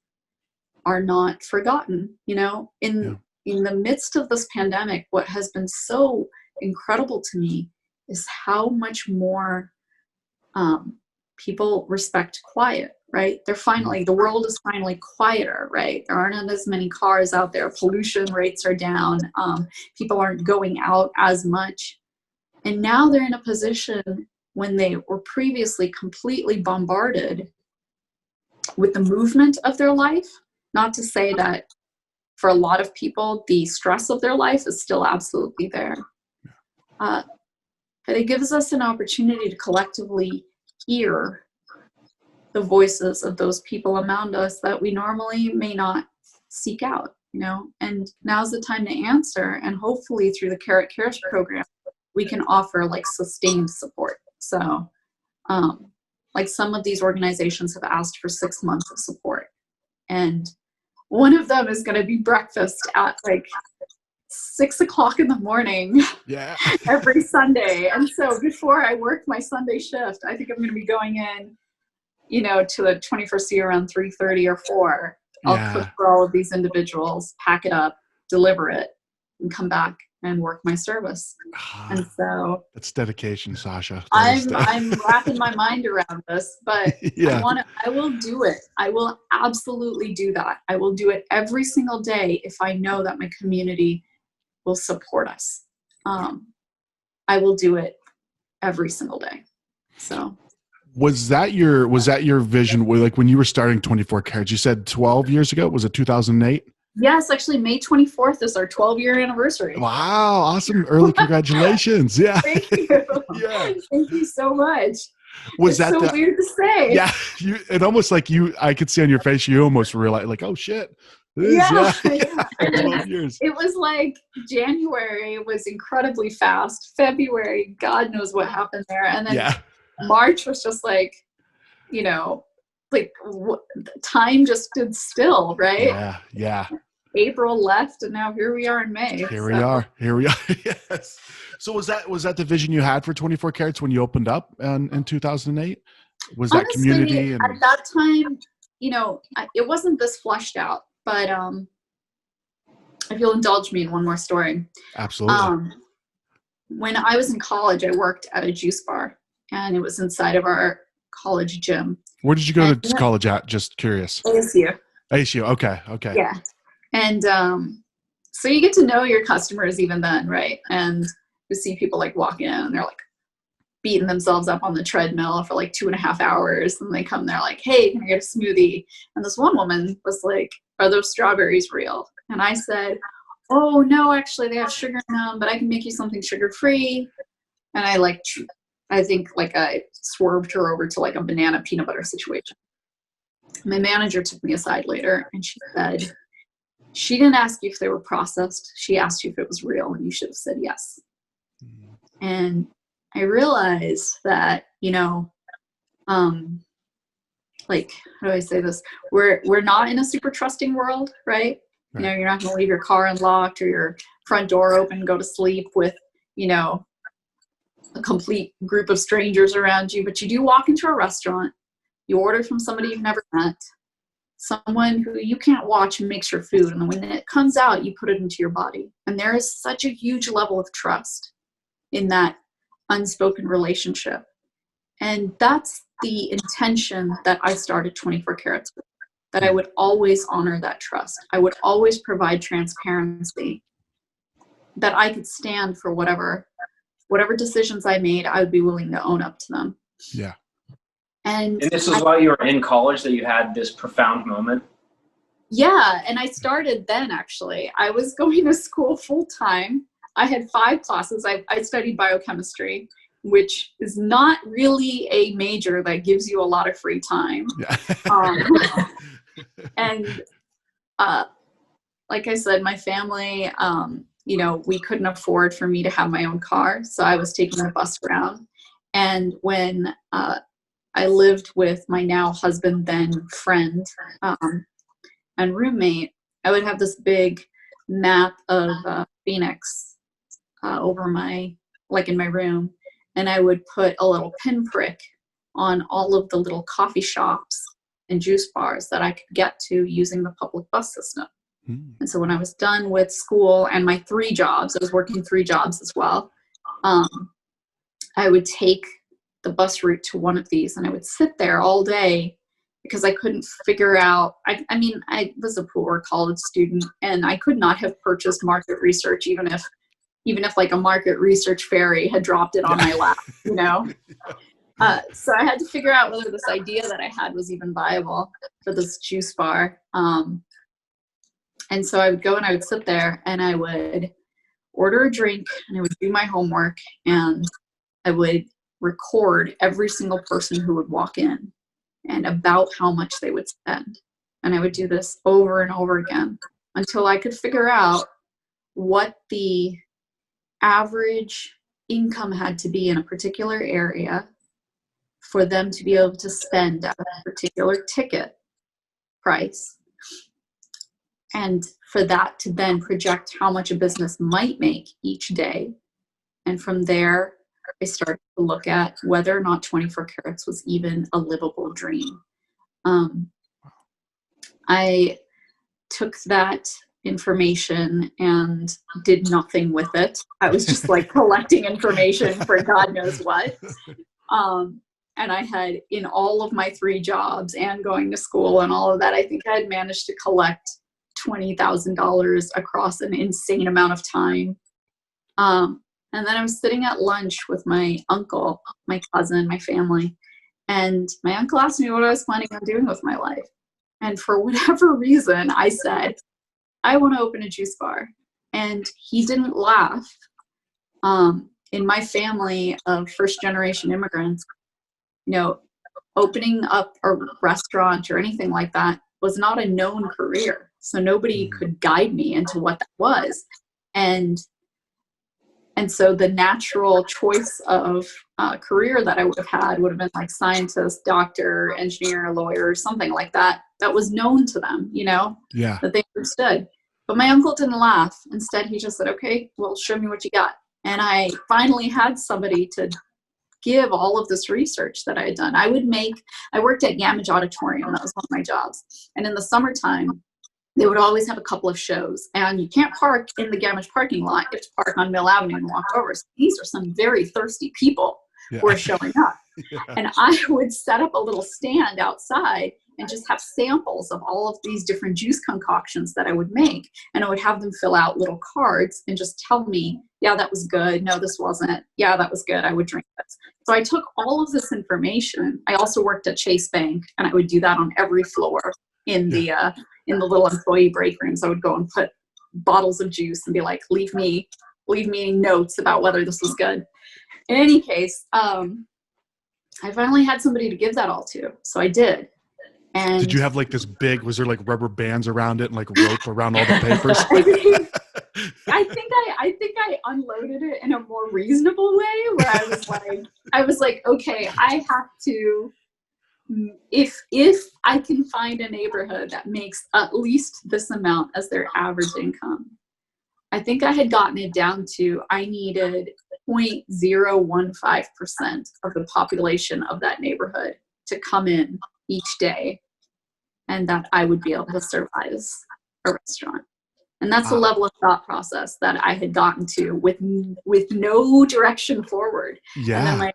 are not forgotten. In the midst of this pandemic, what has been so incredible to me is how much more people respect quiet, right? The world is finally quieter, right? There aren't as many cars out there. Pollution rates are down. People aren't going out as much. And now they're in a position when they were previously completely bombarded with the movement of their life. Not to say that for a lot of people, the stress of their life is still absolutely there. But it gives us an opportunity to collectively hear the voices of those people around us that we normally may not seek out, and now's the time to answer. And hopefully through the Carrot Cares program, we can offer like sustained support. So like some of these organizations have asked for 6 months of support. And one of them is going to be breakfast at like 6 o'clock in the morning every Sunday. And so before I work my Sunday shift, I think I'm going to be going in, to the 21st year around 3:30 or 4 I'll cook Yeah. for all of these individuals, pack it up, deliver it, and come back and work my service. And so That's dedication, Sasha. That is I'm wrapping my mind around this, but yeah. I will do it. I will absolutely do that. I will do it every single day if I know that my community will support us. I will do it every single day. So Was that your vision? Like when you were starting 24 Carats, you said 12 years ago? Was it 2008? yes, actually May 24th is our 12-year anniversary. Wow. Awesome. Early congratulations. Yeah. Thank you. Yeah. Thank you so much. Was It's that so weird to say. yeah, it almost like I could see on your face, you almost realized like, oh shit. Yeah. 12 years. It was like January was incredibly fast. February, God knows what happened there. And then Yeah. March was just like, like time just stood still, right? Yeah. Yeah. April left, and now here we are in May. Here we are. Yes. So was that the vision you had for 24 Carats when you opened up in 2008? Was that Honestly, community? at that time, it wasn't this fleshed out, but if you'll indulge me in one more story. Absolutely. When I was in college, I worked at a juice bar, and it was inside of our college gym. Where did you go to college at? Just curious. ASU. ASU. Okay. Yeah. And so you get to know your customers even then, right? And you see people like walk in and they're like beating themselves up on the treadmill for like 2.5 hours. And they come there like, hey, can I get a smoothie? And this one woman was like, are those strawberries real? And I said, oh, no, actually they have sugar in them, but I can make you something sugar-free. And I think I swerved her over to like a banana peanut butter situation. My manager took me aside later and she said, she didn't ask you if they were processed. She asked you if it was real, and you should have said yes. And I realized that, like, how do I say this? We're not in a super trusting world, right? Right. You're not going to leave your car unlocked or your front door open, go to sleep with, a complete group of strangers around you. But you do walk into a restaurant, you order from somebody you've never met, someone who you can't watch and makes your food. And when it comes out, you put it into your body. And there is such a huge level of trust in that unspoken relationship. And that's the intention that I started 24 Carats with, that I would always honor that trust. I would always provide transparency, that I could stand for whatever decisions I made, I would be willing to own up to them. Yeah. And this is while you were in college that you had this profound moment? Yeah, and I started then, actually. I was going to school full-time. I had 5 classes. I studied biochemistry, which is not really a major that gives you a lot of free time. Yeah. And like I said, my family, we couldn't afford for me to have my own car, so I was taking the bus around. And when I lived with my now husband, then friend, and roommate, I would have this big map of Phoenix over in my room, and I would put a little pinprick on all of the little coffee shops and juice bars that I could get to using the public bus system. And so when I was done with school and my 3 jobs, I was working 3 jobs as well, I would take the bus route to one of these, and I would sit there all day because I couldn't figure out, I was a poor college student, and I could not have purchased market research even if like a market research fairy had dropped it on my lap, So I had to figure out whether this idea that I had was even viable for this juice bar. And so I would go and I would sit there and I would order a drink and I would do my homework and I would record every single person who would walk in and about how much they would spend. And I would do this over and over again until I could figure out what the average income had to be in a particular area for them to be able to spend at a particular ticket price. And for that to then project how much a business might make each day. And from there, I started to look at whether or not 24 Carats was even a livable dream. I took that information and did nothing with it. I was just like collecting information for God knows what. And I had, in all of my 3 jobs and going to school and all of that, I think I had managed to collect $20,000 across an insane amount of time. And then I was sitting at lunch with my uncle, my cousin, my family, and my uncle asked me what I was planning on doing with my life. And for whatever reason, I said, I want to open a juice bar. And he didn't laugh. In my family of first-generation immigrants, opening up a restaurant or anything like that was not a known career. So nobody could guide me into what that was. And so the natural choice of career that I would have had would have been like scientist, doctor, engineer, lawyer, something like that. That was known to them, that they understood. But my uncle didn't laugh. Instead, he just said, okay, well, show me what you got. And I finally had somebody to give all of this research that I had done. I worked at Gamage Auditorium. That was one of my jobs. And in the summertime, they would always have a couple of shows, and you can't park in the Gamage parking lot. You have to park on Mill Avenue and walk over. So these are some very thirsty people who are showing up. And I would set up a little stand outside and just have samples of all of these different juice concoctions that I would make. And I would have them fill out little cards and just tell me, yeah, that was good. No, this wasn't. Yeah, that was good. I would drink this. So I took all of this information. I also worked at Chase Bank, and I would do that on every floor in the little employee break rooms. I would go and put bottles of juice and be like, leave me notes about whether this was good. In any case, I finally had somebody to give that all to. So I did. And did you have like this big, was there like rubber bands around it and like rope around all the papers? I think I unloaded it in a more reasonable way, where I was like, okay, I have to, if I can find a neighborhood that makes at least this amount as their average income. I think I had gotten it down to, I needed 0.015% of the population of that neighborhood to come in each day, and that I would be able to survive as a restaurant. And that's the level of thought process that I had gotten to with no direction forward. Yeah. And then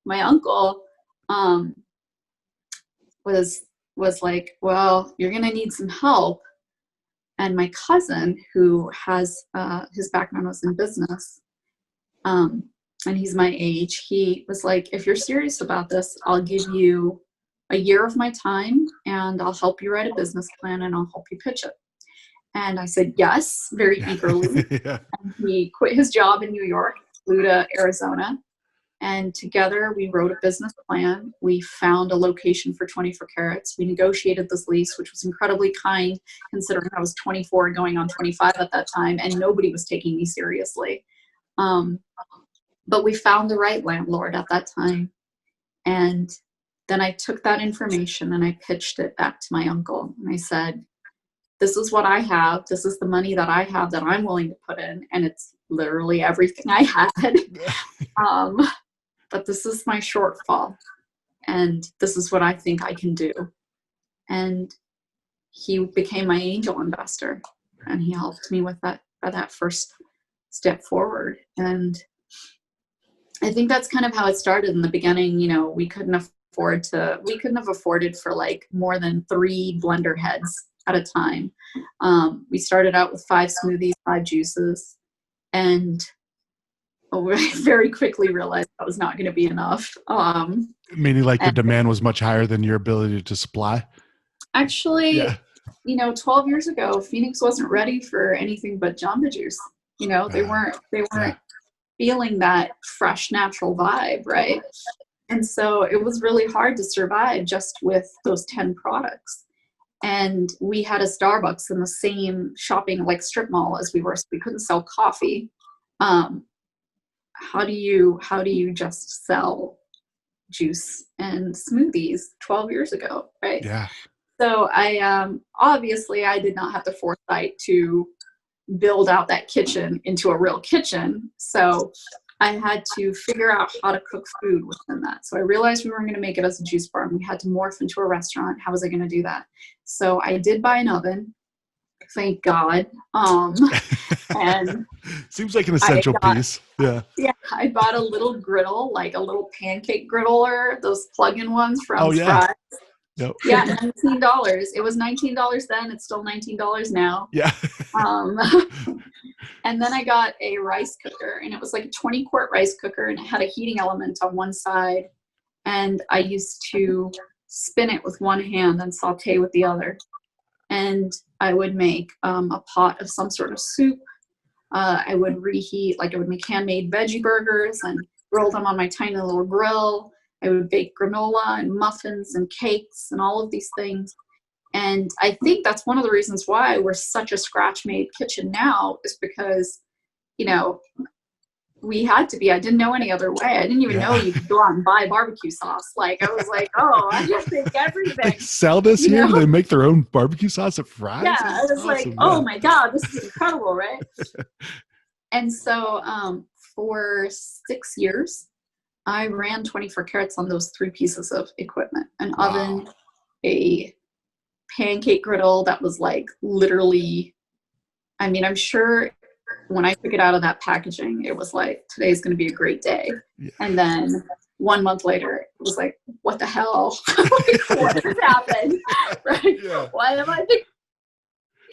my uncle was like, well, you're going to need some help. And my cousin, who has his background was in business, and he's my age, he was like, if you're serious about this, I'll give you a year of my time, and I'll help you write a business plan, and I'll help you pitch it. And I said yes, very eagerly. Yeah. And he quit his job in New York, flew to Arizona, and together we wrote a business plan. We found a location for 24 carats. We negotiated this lease, which was incredibly kind, considering I was 24 going on 25 at that time, and nobody was taking me seriously. But we found the right landlord at that time. And then I took that information and I pitched it back to my uncle. And I said, this is what I have. This is the money that I have that I'm willing to put in. And it's literally everything I had. But this is my shortfall. And this is what I think I can do. And he became my angel investor. And he helped me with that first step forward. And I think that's kind of how it started in the beginning. We couldn't have afforded for like more than 3 blender heads at a time. We started out with 5 smoothies, 5 juices, and we very quickly realized that was not going to be enough. Meaning like the demand was much higher than your ability to supply? Actually, 12 years ago, Phoenix wasn't ready for anything but Jamba Juice. They weren't feeling that fresh, natural vibe, right? And so it was really hard to survive just with those 10 products. And we had a Starbucks in the same shopping like strip mall as we were, so we couldn't sell coffee. How do you just sell juice and smoothies 12 years ago, right? Yeah. So obviously I did not have the foresight to build out that kitchen into a real kitchen. So I had to figure out how to cook food within that. So I realized we weren't going to make it as a juice bar, and we had to morph into a restaurant. How was I going to do that? So I did buy an oven, thank God. And Seems like an essential piece. Yeah. Yeah, I bought a little griddle, like a little pancake griddler, those plug-in ones from Fry's. Yep. Yeah, $19. It was $19 then. It's still $19 now. Yeah. And then I got a rice cooker, and it was like a 20-quart rice cooker, and it had a heating element on one side. And I used to spin it with one hand and saute with the other. And I would make a pot of some sort of soup. I would reheat, like I would make handmade veggie burgers and grill them on my tiny little grill. I would bake granola and muffins and cakes and all of these things. And I think that's one of the reasons why we're such a scratch-made kitchen now, is because, you know, we had to be. I didn't know any other way. I didn't even know you could go out and buy barbecue sauce. Like, I was like, oh, I just make everything. They sell this here? Do they make their own barbecue sauce at Fry's? Yeah, I was like, oh my God, this is incredible, right? And so for 6 years, I ran 24 carats on those 3 pieces of equipment: an oven, a pancake griddle that was like literally, I mean, I'm sure when I took it out of that packaging, it was like, today's going to be a great day. Yeah. And then 1 month later, it was like, what the hell? Like, what has happened? Right? Yeah. Why am I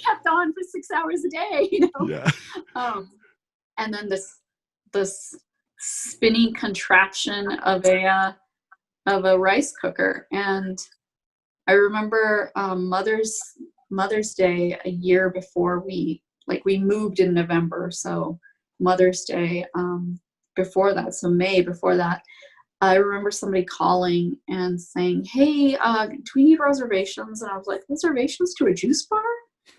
kept on for 6 hours a day? You know? Yeah. And then this spinning contraption of a rice cooker. And I remember Mother's Day a year before we moved in November. So Mother's Day before that, so May before that, I remember somebody calling and saying, hey, do we need reservations? And I was like, reservations to a juice bar?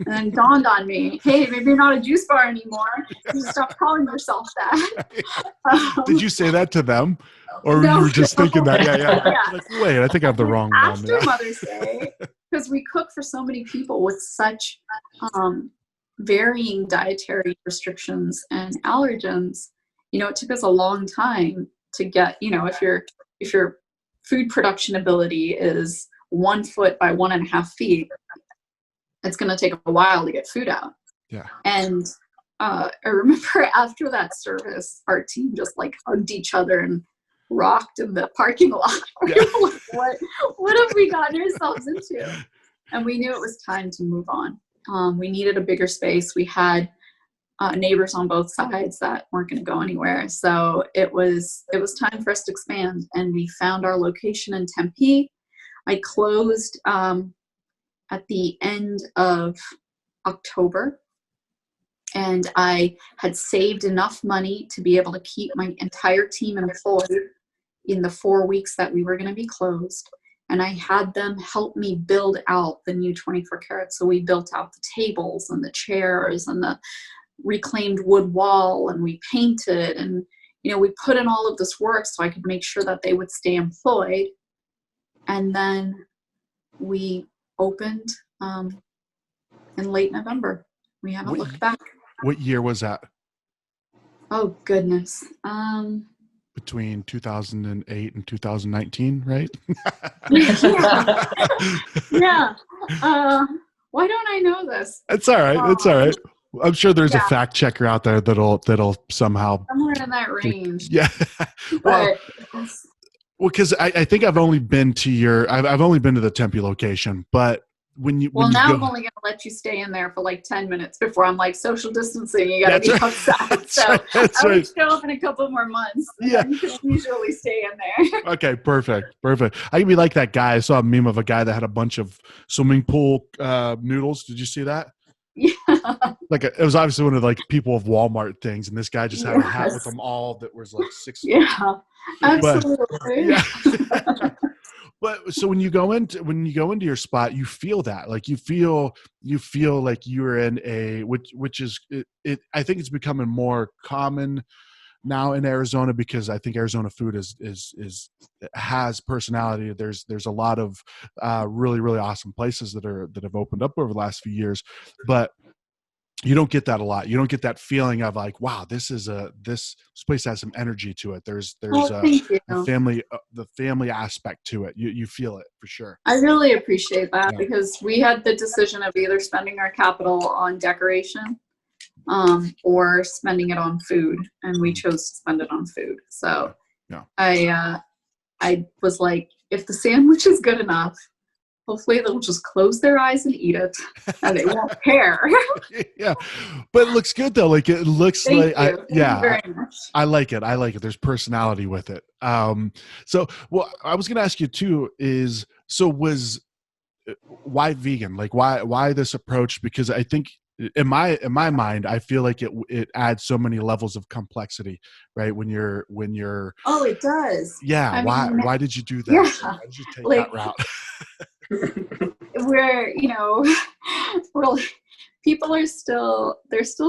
And then dawned on me, hey, maybe you're not a juice bar anymore. You stop calling yourself that. Did you say that to them? Or you were just thinking that? Yeah. Like, wait, I think I have the wrong one. After Mother's Day, because we cook for so many people with such varying dietary restrictions and allergens, you know, it took us a long time to get, you know, if your food production ability is 1 foot by 1.5 feet, it's going to take a while to get food out. Yeah. And I remember after that service, our team just like hugged each other and rocked in the parking lot. We were like, what have we gotten ourselves into? And we knew it was time to move on. We needed a bigger space. We had neighbors on both sides that weren't going to go anywhere. So it was time for us to expand, and we found our location in Tempe. I closed at the end of October, and I had saved enough money to be able to keep my entire team employed in the 4 weeks that we were going to be closed. And I had them help me build out the new 24 carats. So we built out the tables and the chairs and the reclaimed wood wall, and we painted, and, you know, we put in all of this work so I could make sure that they would stay employed. And then we opened in late November. We haven't looked back. What year was that? Oh, goodness. Between 2008 and 2019, right? Yeah. Why don't I know this? It's all right. It's all right. I'm sure there's a fact checker out there that'll somehow somewhere in that range. Yeah. Well, because I think I've only been to I've only been to the Tempe location, but when you I'm only going to let you stay in there for like 10 minutes before I'm like, social distancing, you got to be outside. So I would show up in a couple more months. Yeah. You can usually stay in there. Okay, perfect. I can be like that guy. I saw a meme of a guy that had a bunch of swimming pool noodles. Did you see that? Yeah. Like it was obviously one of like people of Walmart things, and this guy just had a hat with them all that was like 6. Yeah, absolutely. But so when you go into your spot, you feel that, like you feel like you're in a which is it. I think it's becoming more common now in Arizona, because I think Arizona food has personality. There's a lot of really, really awesome places that have opened up over the last few years. But you don't get that a lot. You don't get that feeling of like, wow, this place has some energy to it. There's Thank you. the family aspect to it. You feel it for sure. I really appreciate that Yeah. because we had the decision of either spending our capital on decoration, or spending it on food, and we chose to spend it on food. So Yeah. I was like, if the sandwich is good enough, hopefully they'll just close their eyes and eat it, and they won't care. Yeah, but it looks good though. Like it looks Thank like you. Thank you very much. I like it. I like it. There's personality with it. So well, I was going to ask you too. Why vegan? Like why this approach? Because I think in my mind, I feel like it adds so many levels of complexity, right? When you're Oh, it does. yeah. Why did you do that? Yeah, Why did you take like, that route? where we're people are still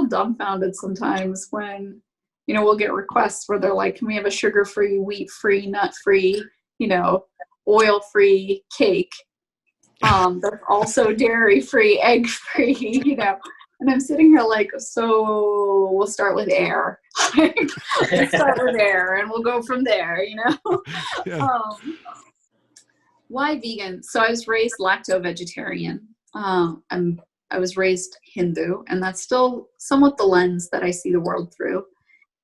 dumbfounded sometimes when we'll get requests where they're like, can we have a sugar-free, wheat-free, nut-free, oil-free cake that's also dairy-free, egg-free, and I'm sitting here like, so we'll start with air. Let's start with air and we'll go from there. Yeah. Why vegan? So I was raised lacto-vegetarian. I was raised Hindu, and that's still somewhat the lens that I see the world through.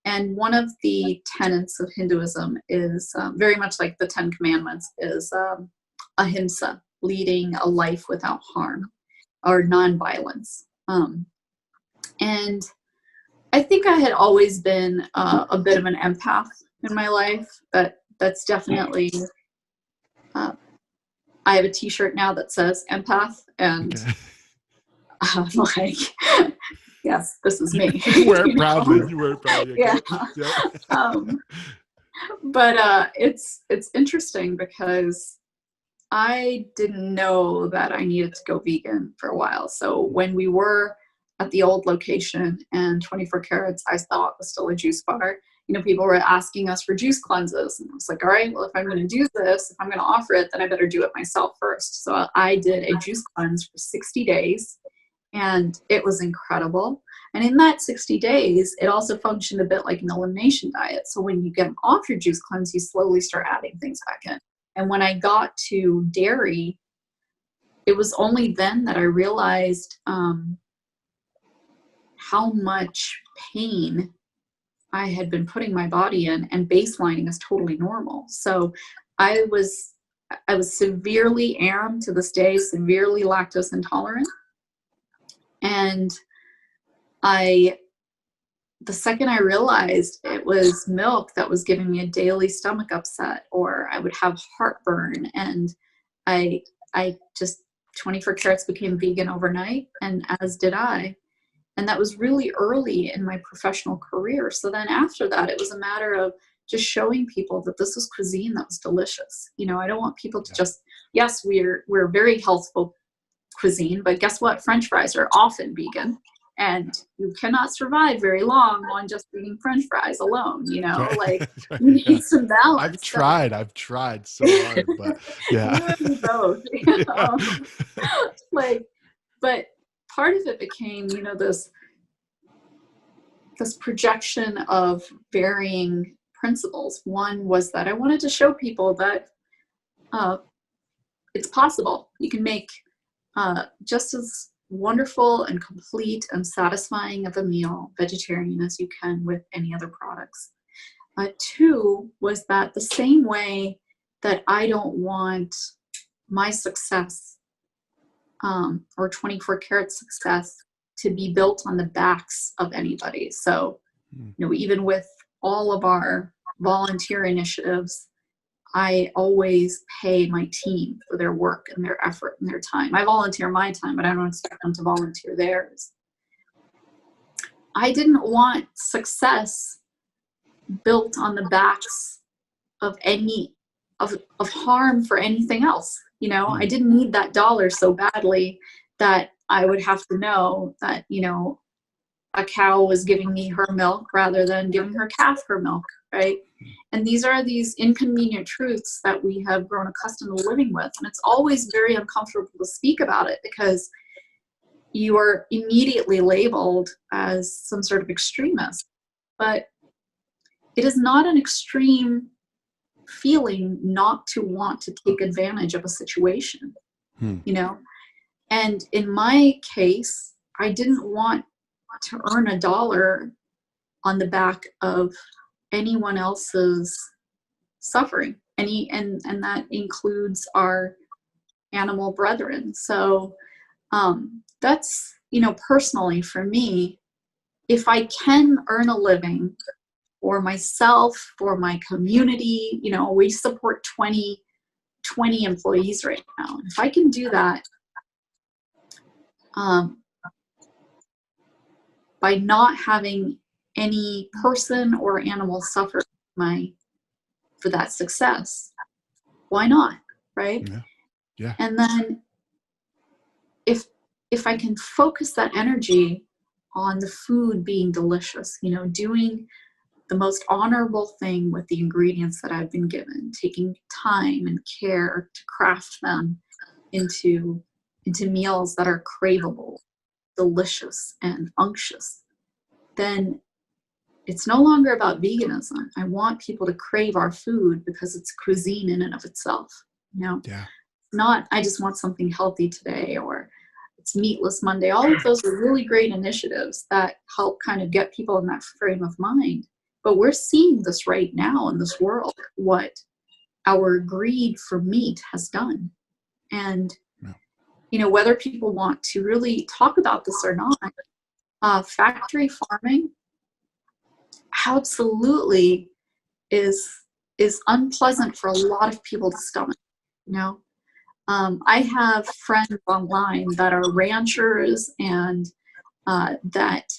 And one of the tenets of Hinduism is very much like the 10 Commandments, is ahimsa, leading a life without harm or nonviolence. And I think I had always been a bit of an empath in my life. That's definitely. I have a T-shirt now that says empath, and Okay. I'm like, yes, this is me. You wear it proudly. You wear it proudly. Yeah. Yeah. But it's interesting because I didn't know that I needed to go vegan for a while. So when we were at the old location and 24 Carats, I thought was still a juice bar, people were asking us for juice cleanses. And I was like, all right, well, if I'm going to do this, if I'm going to offer it, then I better do it myself first. So I did a juice cleanse for 60 days, and it was incredible. And in that 60 days, it also functioned a bit like an elimination diet. So when you get off your juice cleanse, you slowly start adding things back in. And when I got to dairy, it was only then that I realized how much pain I had been putting my body in, and baselining is totally normal. So I was severely, am to this day, severely lactose intolerant. And the second I realized it was milk that was giving me a daily stomach upset, or I would have heartburn, and I just 24 Carats became vegan overnight, and as did I. And that was really early in my professional career. So then after that, it was a matter of just showing people that this was cuisine that was delicious. I don't want people to just, yes, we're very healthful cuisine, but guess what? French fries are often vegan, and you cannot survive very long on just eating French fries alone. Like you need some balance. I've tried so hard, but yeah. You and me both. But part of it became, this projection of varying principles. One was that I wanted to show people that it's possible. You can make just as wonderful and complete and satisfying of a meal vegetarian as you can with any other products. Two was that the same way that I don't want my success or 24 Carat success to be built on the backs of anybody. So, even with all of our volunteer initiatives, I always pay my team for their work and their effort and their time. I volunteer my time, but I don't expect them to volunteer theirs. I didn't want success built on the backs of of harm for anything else. I didn't need that dollar so badly that I would have to know that, a cow was giving me her milk rather than giving her calf her milk, right? And these are these inconvenient truths that we have grown accustomed to living with. And it's always very uncomfortable to speak about it because you are immediately labeled as some sort of extremist. But it is not an extreme feeling not to want to take advantage of a situation, you know? And in my case, I didn't want to earn a dollar on the back of anyone else's suffering. And that includes our animal brethren. So that's, you know, personally for me, if I can earn a living for myself, for my community, you know, we support 20 employees right now. If I can do that, by not having any person or animal suffer for that success, why not, right? Yeah. And then if I can focus that energy on the food being delicious, you know, doing the most honorable thing with the ingredients that I've been given, taking time and care to craft them into meals that are craveable, delicious, and unctuous, then it's no longer about veganism. I want people to crave our food because it's cuisine in and of itself. You know, not I just want something healthy today, or it's meatless Monday. All of those are really great initiatives that help kind of get people in that frame of mind. But we're seeing this right now in this world, what our greed for meat has done. And, you know, whether people want to really talk about this or not, factory farming absolutely is unpleasant for a lot of people to stomach, you know. I have friends online that are ranchers and that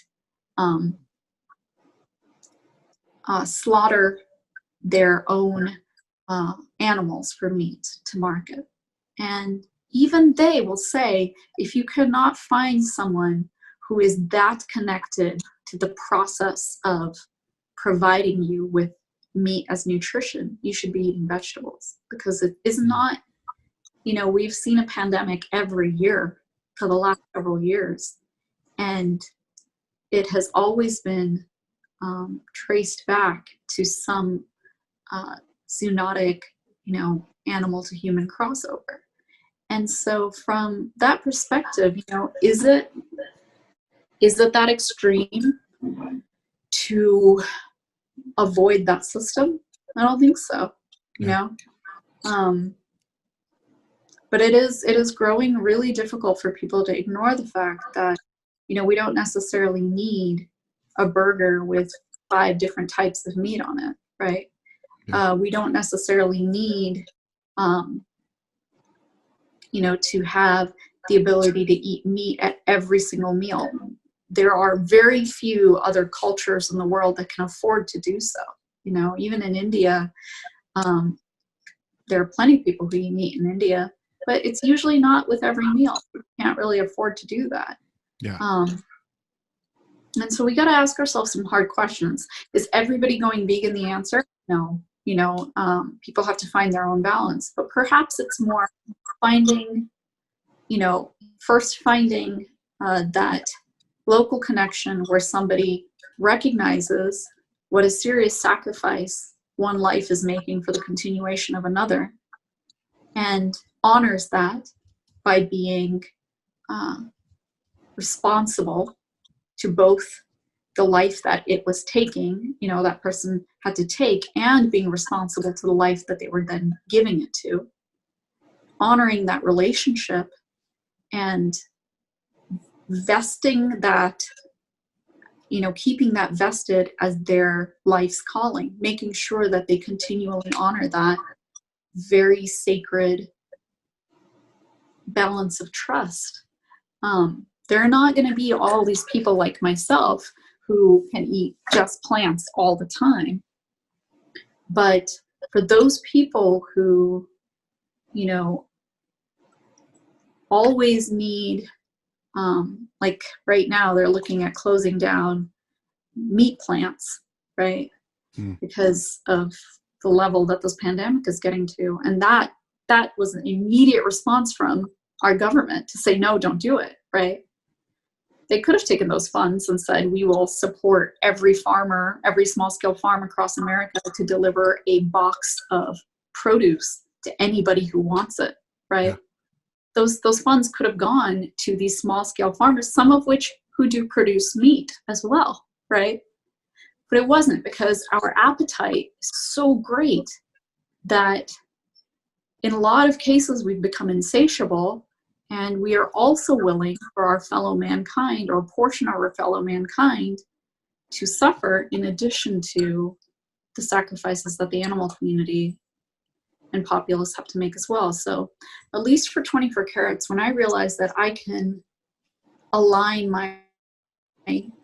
slaughter their own animals for meat to market. And even they will say, if you cannot find someone who is that connected to the process of providing you with meat as nutrition, you should be eating vegetables, because it is not, you know, we've seen a pandemic every year for the last several years, and it has always been traced back to some zoonotic, you know, animal to human crossover. And so from that perspective, you know, is it that extreme to avoid that system? I don't think so, you know. But it is growing really difficult for people to ignore the fact that, you know, we don't necessarily need a burger with 5 different types of meat on it, right? We don't necessarily need, you know, to have the ability to eat meat at every single meal. There are very few other cultures in the world that can afford to do so. You know, even in India, there are plenty of people who eat meat in India, but it's usually not with every meal. You can't really afford to do that. And so we got to ask ourselves some hard questions. Is everybody going vegan the answer? No. You know, people have to find their own balance, but perhaps it's more finding, you know, first finding that local connection where somebody recognizes what a serious sacrifice one life is making for the continuation of another, and honors that by being responsible to both the life that it was taking, you know, that person had to take, and being responsible to the life that they were then giving it to, honoring that relationship and vesting that, you know, keeping that vested as their life's calling, making sure that they continually honor that very sacred balance of trust. There are not going to be all these people like myself who can eat just plants all the time. But for those people who, you know, always need, like right now they're looking at closing down meat plants, right? Because of the level that this pandemic is getting to. And that was an immediate response from our government to say, no, don't do it, right? they could have taken those funds and said, we will support every farmer, every small scale farm across America to deliver a box of produce to anybody who wants it, right? Yeah. Those funds could have gone to these small scale farmers, some of which who do produce meat as well, right? But it wasn't, because our appetite is so great that in a lot of cases we've become insatiable, and we are also willing for our fellow mankind, or a portion of our fellow mankind, to suffer in addition to the sacrifices that the animal community and populace have to make as well. So at least for 24 carats, when I realized that I can align my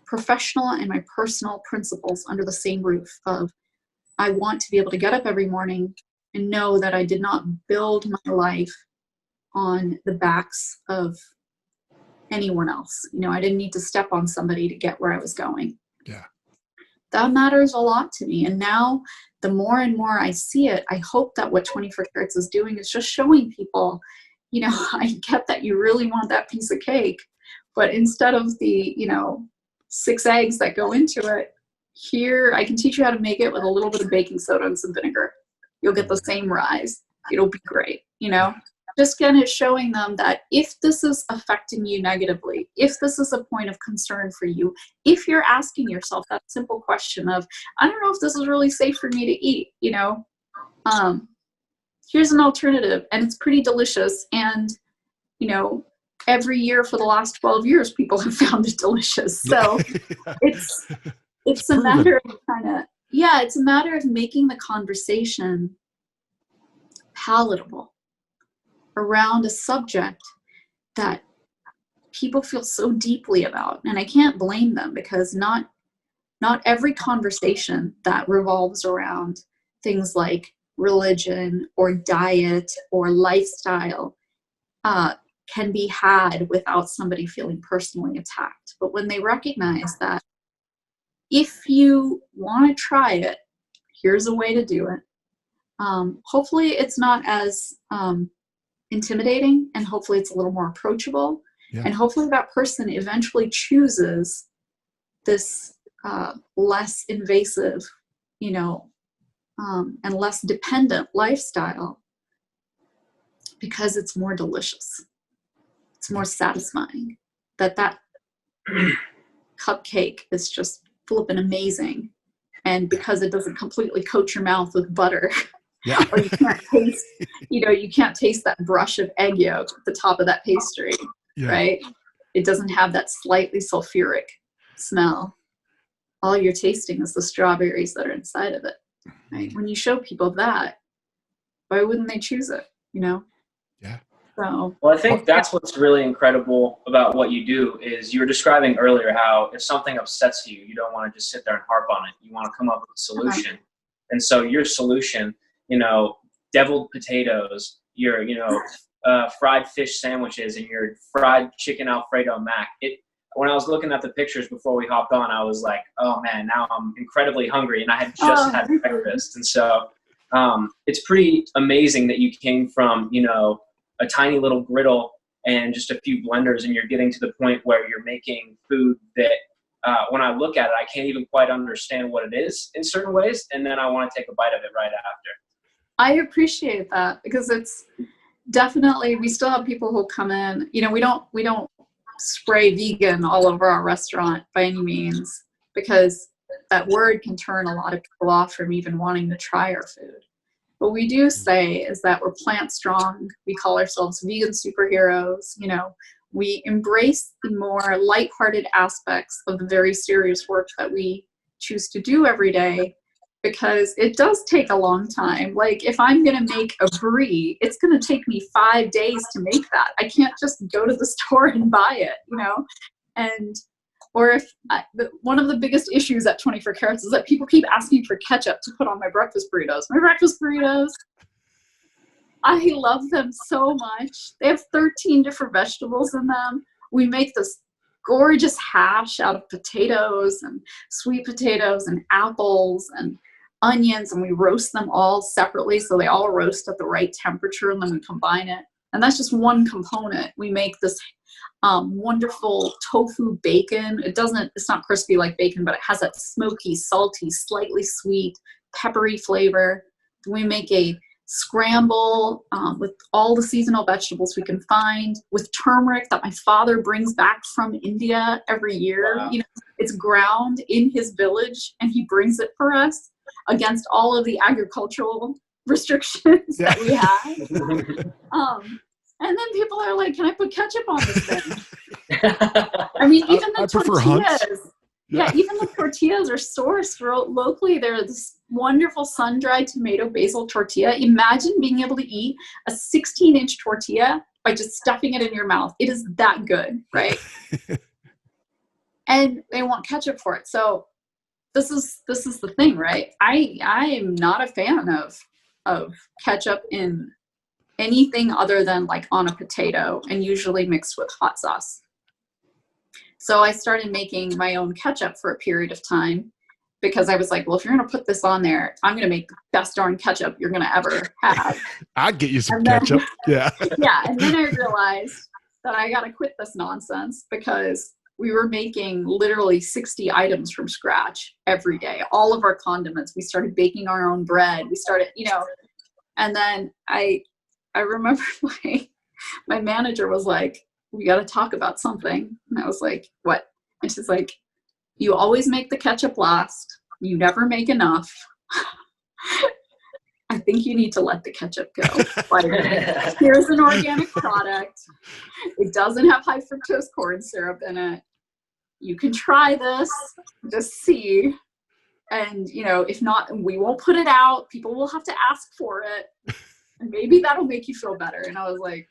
professional and my personal principles under the same roof of, I want to be able to get up every morning and know that I did not build my life on the backs of anyone else. You know, I didn't need to step on somebody to get where I was going. Yeah. That matters a lot to me. And now the more and more I see it, I hope that what 24 Carats is doing is just showing people, you know, I get that you really want that piece of cake, but instead of the, you know, 6 eggs that go into it, here I can teach you how to make it with a little bit of baking soda and some vinegar. You'll get the same rise. It'll be great, you know? Just again, it's showing them that if this is affecting you negatively, if this is a point of concern for you, if you're asking yourself that simple question of, I don't know if this is really safe for me to eat, you know, here's an alternative, and it's pretty delicious. And, you know, every year for the last 12 years, people have found it delicious. So it's a matter of it's a matter of making the conversation palatable around a subject that people feel so deeply about. And I can't blame them, because not every conversation that revolves around things like religion or diet or lifestyle can be had without somebody feeling personally attacked. But when they recognize that if you want to try it, here's a way to do it. Hopefully it's not as intimidating, and hopefully it's a little more approachable. Yeah. And hopefully that person eventually chooses this less invasive, you know, and less dependent lifestyle, because it's more delicious. It's more satisfying. That cupcake is just flippin' amazing. And because it doesn't completely coat your mouth with butter, Yeah. or you can't taste, you know, you can't taste that brush of egg yolk at the top of that pastry, right? It doesn't have that slightly sulfuric smell. All you're tasting is the strawberries that are inside of it, right? When you show people that, why wouldn't they choose it, you know? Yeah. So, well, I think that's what's really incredible about what you do is you were describing earlier how if something upsets you, you don't want to just sit there and harp on it. You want to come up with a solution. And so your solution, you know, deviled potatoes, your, you know, fried fish sandwiches, and your fried chicken Alfredo mac. When I was looking at the pictures before we hopped on, I was like, oh man, now I'm incredibly hungry, and I had just had breakfast. And so it's pretty amazing that you came from, you know, a tiny little griddle and just a few blenders, and you're getting to the point where you're making food that when I look at it, I can't even quite understand what it is in certain ways. And then I want to take a bite of it right after. I appreciate that, because it's definitely, we still have people who come in, you know, we don't spray vegan all over our restaurant by any means, because that word can turn a lot of people off from even wanting to try our food. What we do say is that we're plant strong. We call ourselves vegan superheroes. You know, we embrace the more lighthearted aspects of the very serious work that we choose to do every day, because it does take a long time. Like if I'm going to make a brie, it's going to take me 5 days to make that. I can't just go to the store and buy it, you know? And, or if one of the biggest issues at 24 Carats is that people keep asking for ketchup to put on my breakfast burritos. My breakfast burritos, I love them so much. They have 13 different vegetables in them. We make this gorgeous hash out of potatoes and sweet potatoes and apples and onions, and we roast them all separately so they all roast at the right temperature, and then we combine it. And that's just one component. We make this wonderful tofu bacon. It's not crispy like bacon, but it has that smoky, salty, slightly sweet, peppery flavor. We make a scramble with all the seasonal vegetables we can find, with turmeric that my father brings back from India every year. Wow. It's ground in his village, and he brings it for us against all of the agricultural restrictions that we have. And then people are like, "Can I put ketchup on this thing?" I mean, even the tortillas. Yeah, even the tortillas are sourced locally. They're this wonderful sun-dried tomato basil tortilla. Imagine being able to eat a 16-inch tortilla by just stuffing it in your mouth. It is that good, right? And they want ketchup for it. So this is the thing, right? I am not a fan of ketchup in anything other than like on a potato, and usually mixed with hot sauce. So I started making my own ketchup for a period of time, because I was like, well, if you're going to put this on there, I'm going to make the best darn ketchup you're going to ever have. I'd get you some ketchup. Yeah. Yeah. And then I realized that I got to quit this nonsense, because we were making literally 60 items from scratch every day. All of our condiments. We started baking our own bread. We started, and then I remember my manager was like, we got to talk about something. And I was like, what? And she's like, you always make the ketchup last. You never make enough. I think you need to let the ketchup go. Like, here's an organic product. It doesn't have high fructose corn syrup in it. You can try this, just see. And, if not, we won't put it out. People will have to ask for it. And maybe that'll make you feel better. And I was like,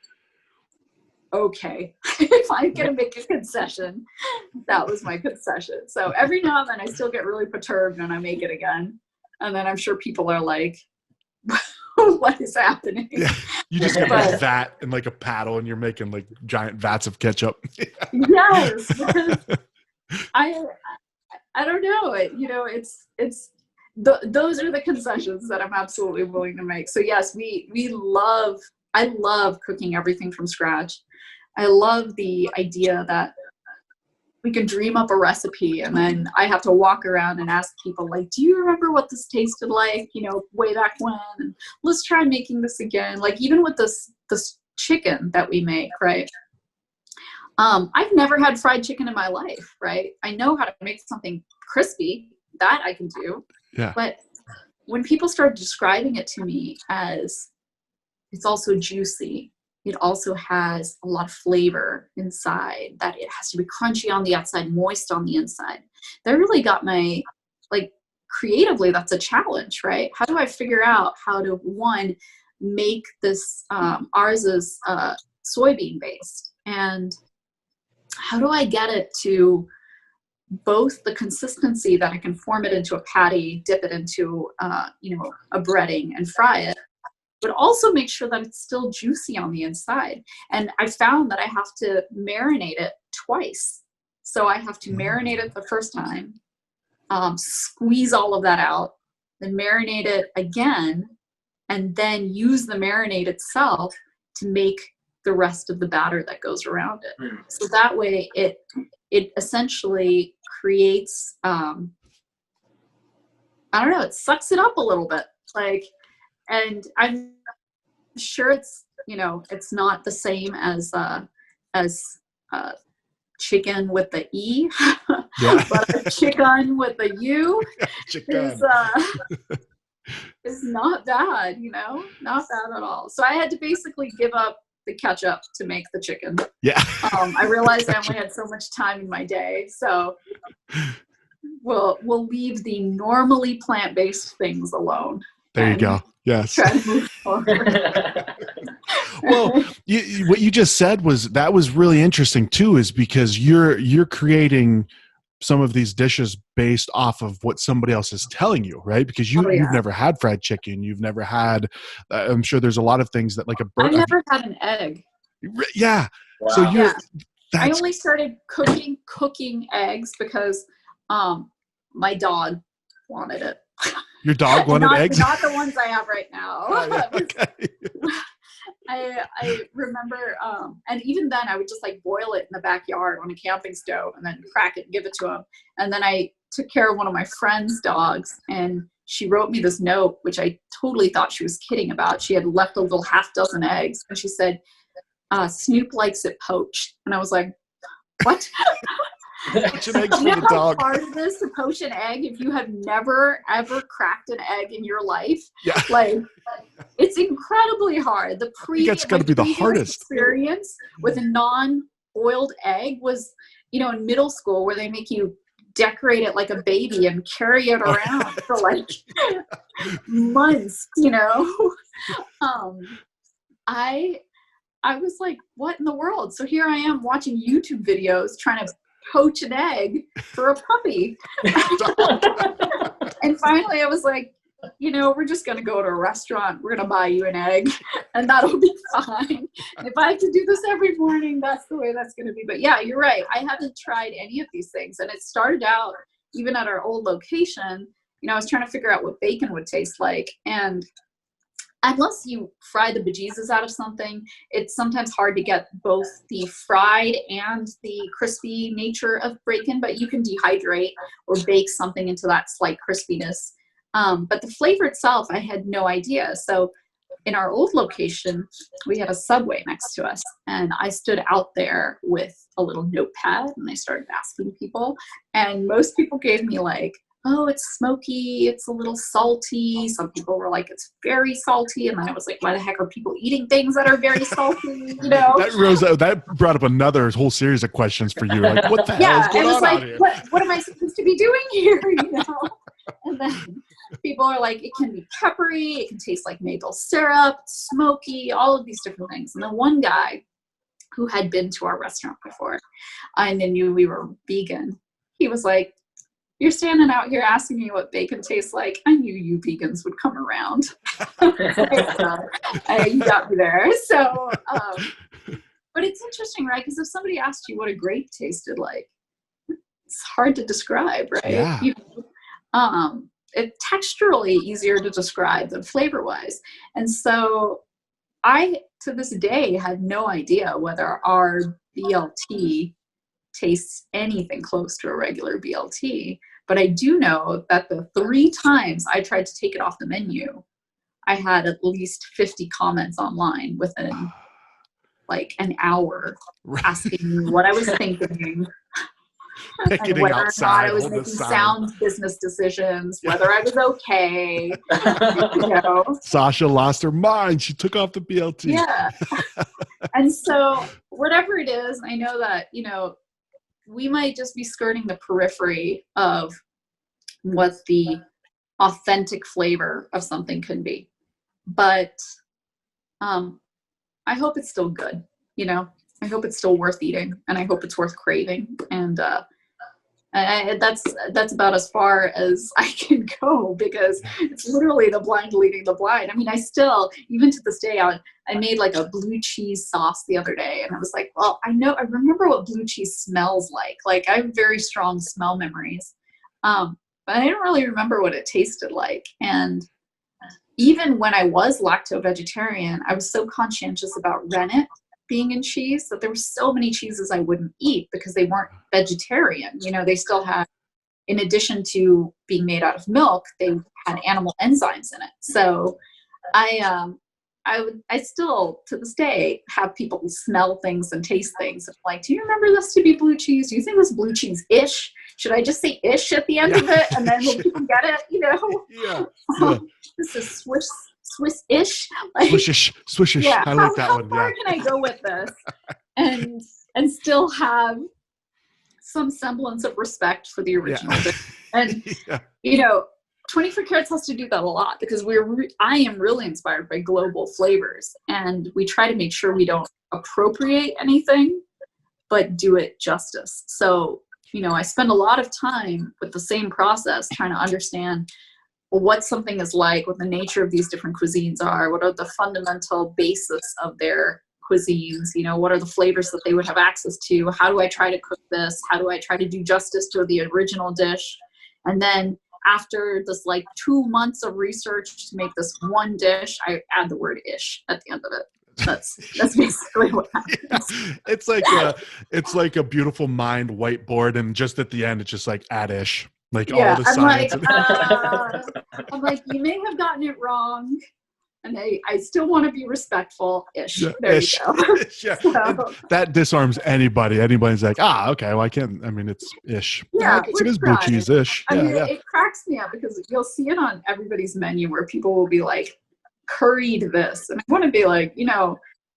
okay, if I'm going to make a concession, that was my concession. So every now and then I still get really perturbed when I make it again. And then I'm sure people are like, what is happening? Yeah. You just get a vat and like a paddle, and you're making like giant vats of ketchup. Yes. I don't know. Those are the concessions that I'm absolutely willing to make. So yes, I love cooking everything from scratch. I love the idea that we can dream up a recipe, and then I have to walk around and ask people, like, do you remember what this tasted like, way back when? And let's try making this again. Like, even with this chicken that we make, right? I've never had fried chicken in my life, right? I know how to make something crispy. That I can do. Yeah. But when people start describing it to me as it's also juicy, it also has a lot of flavor inside, that it has to be crunchy on the outside, moist on the inside, that really got my, like, creatively, that's a challenge, right? How do I figure out how to, one, make this, ours is soybean based, and how do I get it to both the consistency that I can form it into a patty, dip it into, a breading and fry it, but also make sure that it's still juicy on the inside. And I found that I have to marinate it twice. So I have to marinate it the first time, squeeze all of that out, then marinate it again, and then use the marinade itself to make the rest of the batter that goes around it. So that way it essentially creates, it sucks it up a little bit. Like, and I'm sure it's, it's not the same as chicken with the E, Yeah. but a chicken with a U is not bad, not bad at all. So I had to basically give up the ketchup to make the chicken. Yeah. I realized I only had so much time in my day, so we'll leave the normally plant-based things alone. There you go. Yes. Try to move forward. Well, what you just said was really interesting too, is because you're creating some of these dishes based off of what somebody else is telling you, right? Because you've never had fried chicken, you've never had. I'm sure there's a lot of things that, like, I've never had an egg. Yeah. Wow. So I only started cooking eggs because my dog wanted it. Your dog wanted eggs? Not the ones I have right now. Oh, yeah. Okay. I remember, and even then I would just like boil it in the backyard on a camping stove and then crack it and give it to him. And then I took care of one of my friend's dogs, and she wrote me this note, which I totally thought she was kidding about. She had left a little half dozen eggs, and she said, Snoop likes it poached. And I was like, what? Poaching eggs for You know the how dog. hard it is to poach an egg if you have never ever cracked an egg in your life? Yeah. Like, it's incredibly hard. The That's gotta be the previous hardest. experience with a non-boiled egg was, in middle school, where they make you decorate it like a baby and carry it around for like months. I was like, what in the world? So here I am watching YouTube videos trying to poach an egg for a puppy. And finally I was like, we're just going to go to a restaurant. We're going to buy you an egg and that'll be fine. And if I have to do this every morning, that's the way that's going to be. But yeah, you're right. I haven't tried any of these things. And it started out even at our old location, I was trying to figure out what bacon would taste like. And unless you fry the bejesus out of something, it's sometimes hard to get both the fried and the crispy nature of bacon, but you can dehydrate or bake something into that slight crispiness. But the flavor itself, I had no idea. So in our old location, we had a Subway next to us, and I stood out there with a little notepad and I started asking people, and most people gave me like, oh, it's smoky, it's a little salty. Some people were like, it's very salty. And then I was like, why the heck are people eating things that are very salty? That brought up another whole series of questions for you. Like, what the hell is going on out here? What am I supposed to be doing here? And then people are like, it can be peppery, it can taste like maple syrup, smoky, all of these different things. And then one guy who had been to our restaurant before and then knew we were vegan, he was like, you're standing out here asking me what bacon tastes like. I knew you vegans would come around. You got me there. So, but it's interesting, right? Because if somebody asked you what a grape tasted like, it's hard to describe, right? Yeah. It's texturally easier to describe than flavor-wise. And so I, to this day, had no idea whether our BLT tastes anything close to a regular BLT. But I do know that the 3 times I tried to take it off the menu, I had at least 50 comments online within like an hour asking me what I was thinking and whether or not I was making sound business decisions, whether I was okay. Sasha lost her mind. She took off the BLT. Yeah. And so whatever it is, I know that, we might just be skirting the periphery of what the authentic flavor of something could be. But I hope it's still good, I hope it's still worth eating, and I hope it's worth craving. And that's about as far as I can go, because it's literally the blind leading the blind. I mean, I still, even to this day, I made like a blue cheese sauce the other day, and I was like, well, I remember what blue cheese smells like. Like, I have very strong smell memories, but I didn't really remember what it tasted like. And even when I was lacto-vegetarian, I was so conscientious about rennet being in cheese that there were so many cheeses I wouldn't eat because they weren't vegetarian. They still had, in addition to being made out of milk, they had animal enzymes in it. So I still, to this day, have people smell things and taste things. I'm like, do you remember this to be blue cheese? Do you think this blue cheese-ish? Should I just say ish at the end of it, and then will people get it? Yeah. This is Swiss-ish. Swishish. Yeah. I like that how one. far can I go with this and still have some semblance of respect for the original? Yeah. And 24 Carats has to do that a lot, because I am really inspired by global flavors, and we try to make sure we don't appropriate anything, but do it justice. So, I spend a lot of time with the same process trying to understand what something is like, what the nature of these different cuisines are, what are the fundamental basis of their cuisines, what are the flavors that they would have access to, how do I try to cook this, how do I try to do justice to the original dish. And then after this 2 months of research to make this one dish, I add the word ish at the end of it. That's basically what happens. Yeah. It's like a beautiful mind whiteboard, and just at the end, it's just like ish, like all the science. I'm like, you may have gotten it wrong, and I still want to be respectful ish. Yeah, there ish. you go. Yeah. So, That disarms anybody. Anybody's like, okay, well, I can't. I mean, it's ish. yeah, I guess it is blue cheese ish. I Yeah, mean, yeah. it cracks me up because you'll see it on everybody's menu where people will be like, curried this, and I want to be like,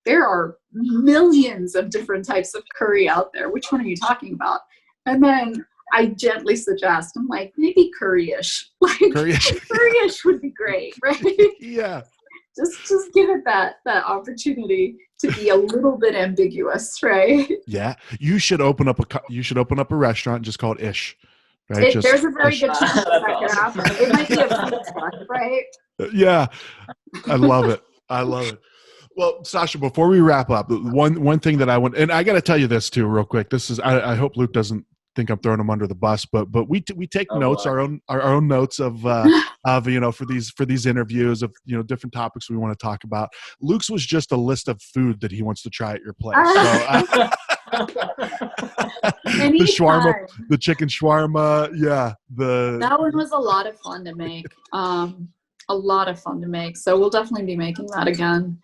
there are millions of different types of curry out there. Which one are you talking about? And then I gently suggest, I'm like, maybe curry-ish. Like curry-ish would be great, right? Yeah. Just give it that opportunity to be a little bit ambiguous, right? Yeah. You should open up a restaurant and just call it ish. Right? There's a very good chance that could happen. It might be a food truck, right? Yeah. I love it. Well, Sasha, before we wrap up, one thing that I want, and I got to tell you this too, real quick. This is, I hope Luke doesn't think I'm throwing him under the bus, but we take notes, our own notes of for these interviews of different topics we want to talk about. Luke's was just a list of food that he wants to try at your place. So, the shawarma, the chicken shawarma, that one was a lot of fun to make. So we'll definitely be making that again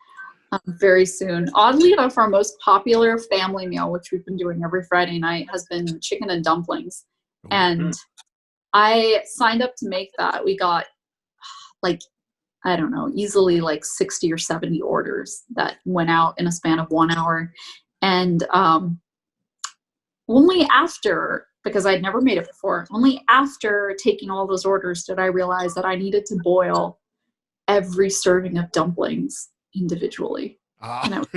very soon. Oddly enough, our most popular family meal, which we've been doing every Friday night, has been chicken and dumplings. And I signed up to make that. We got easily 60 or 70 orders that went out in a span of 1 hour. And only after, because I'd never made it before, only after taking all those orders did I realize that I needed to boil every serving of dumplings individually. And I was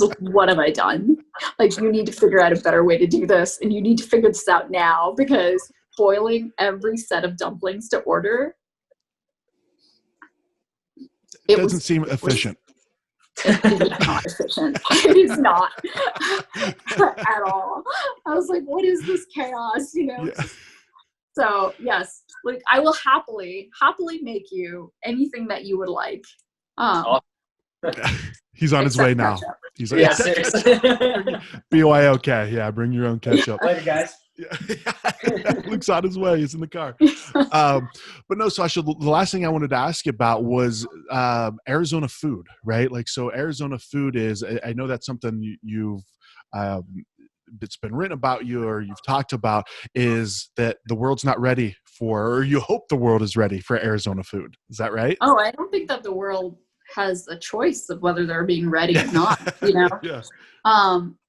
like, what have I done? You need to figure out a better way to do this, and you need to figure this out now, because boiling every set of dumplings to order, it doesn't seem efficient. It is not efficient. It is not at all. I was like, what is this chaos? Yeah. So yes, I will happily make you anything that you would like. He's on his way now. Ketchup. He's seriously. BYOK. Yeah, bring your own ketchup. Later, guys. Luke's on his way. He's in the car. But no, Sasha, the last thing I wanted to ask you about was Arizona food, right? So Arizona food is, I know that's something you've it's been written about you, or you've talked about, is that the world's not ready for, or you hope the world is ready for Arizona food. Is that right? Oh, I don't think that the world has a choice of whether they're being ready or not, Yeah.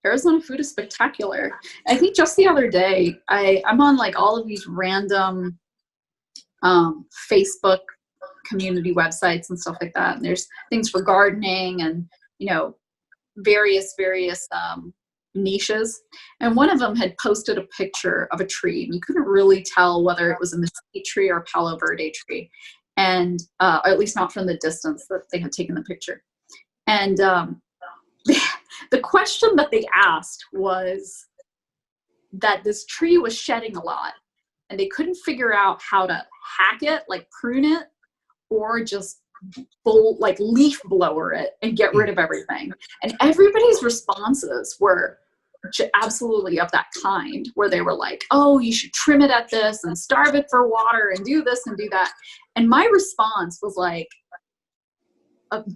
Arizona food is spectacular. I think just the other day, I'm on all of these random Facebook community websites and stuff like that. And there's things for gardening and, various niches. And one of them had posted a picture of a tree, and you couldn't really tell whether it was a mesquite tree or a Palo Verde tree. And or at least not from the distance that they had taken the picture. And the question that they asked was that this tree was shedding a lot, and they couldn't figure out how to hack it, prune it, or just leaf blower it and get rid of everything. And everybody's responses were absolutely of that kind, where they were like, oh, you should trim it at this and starve it for water and do this and do that. And my response was a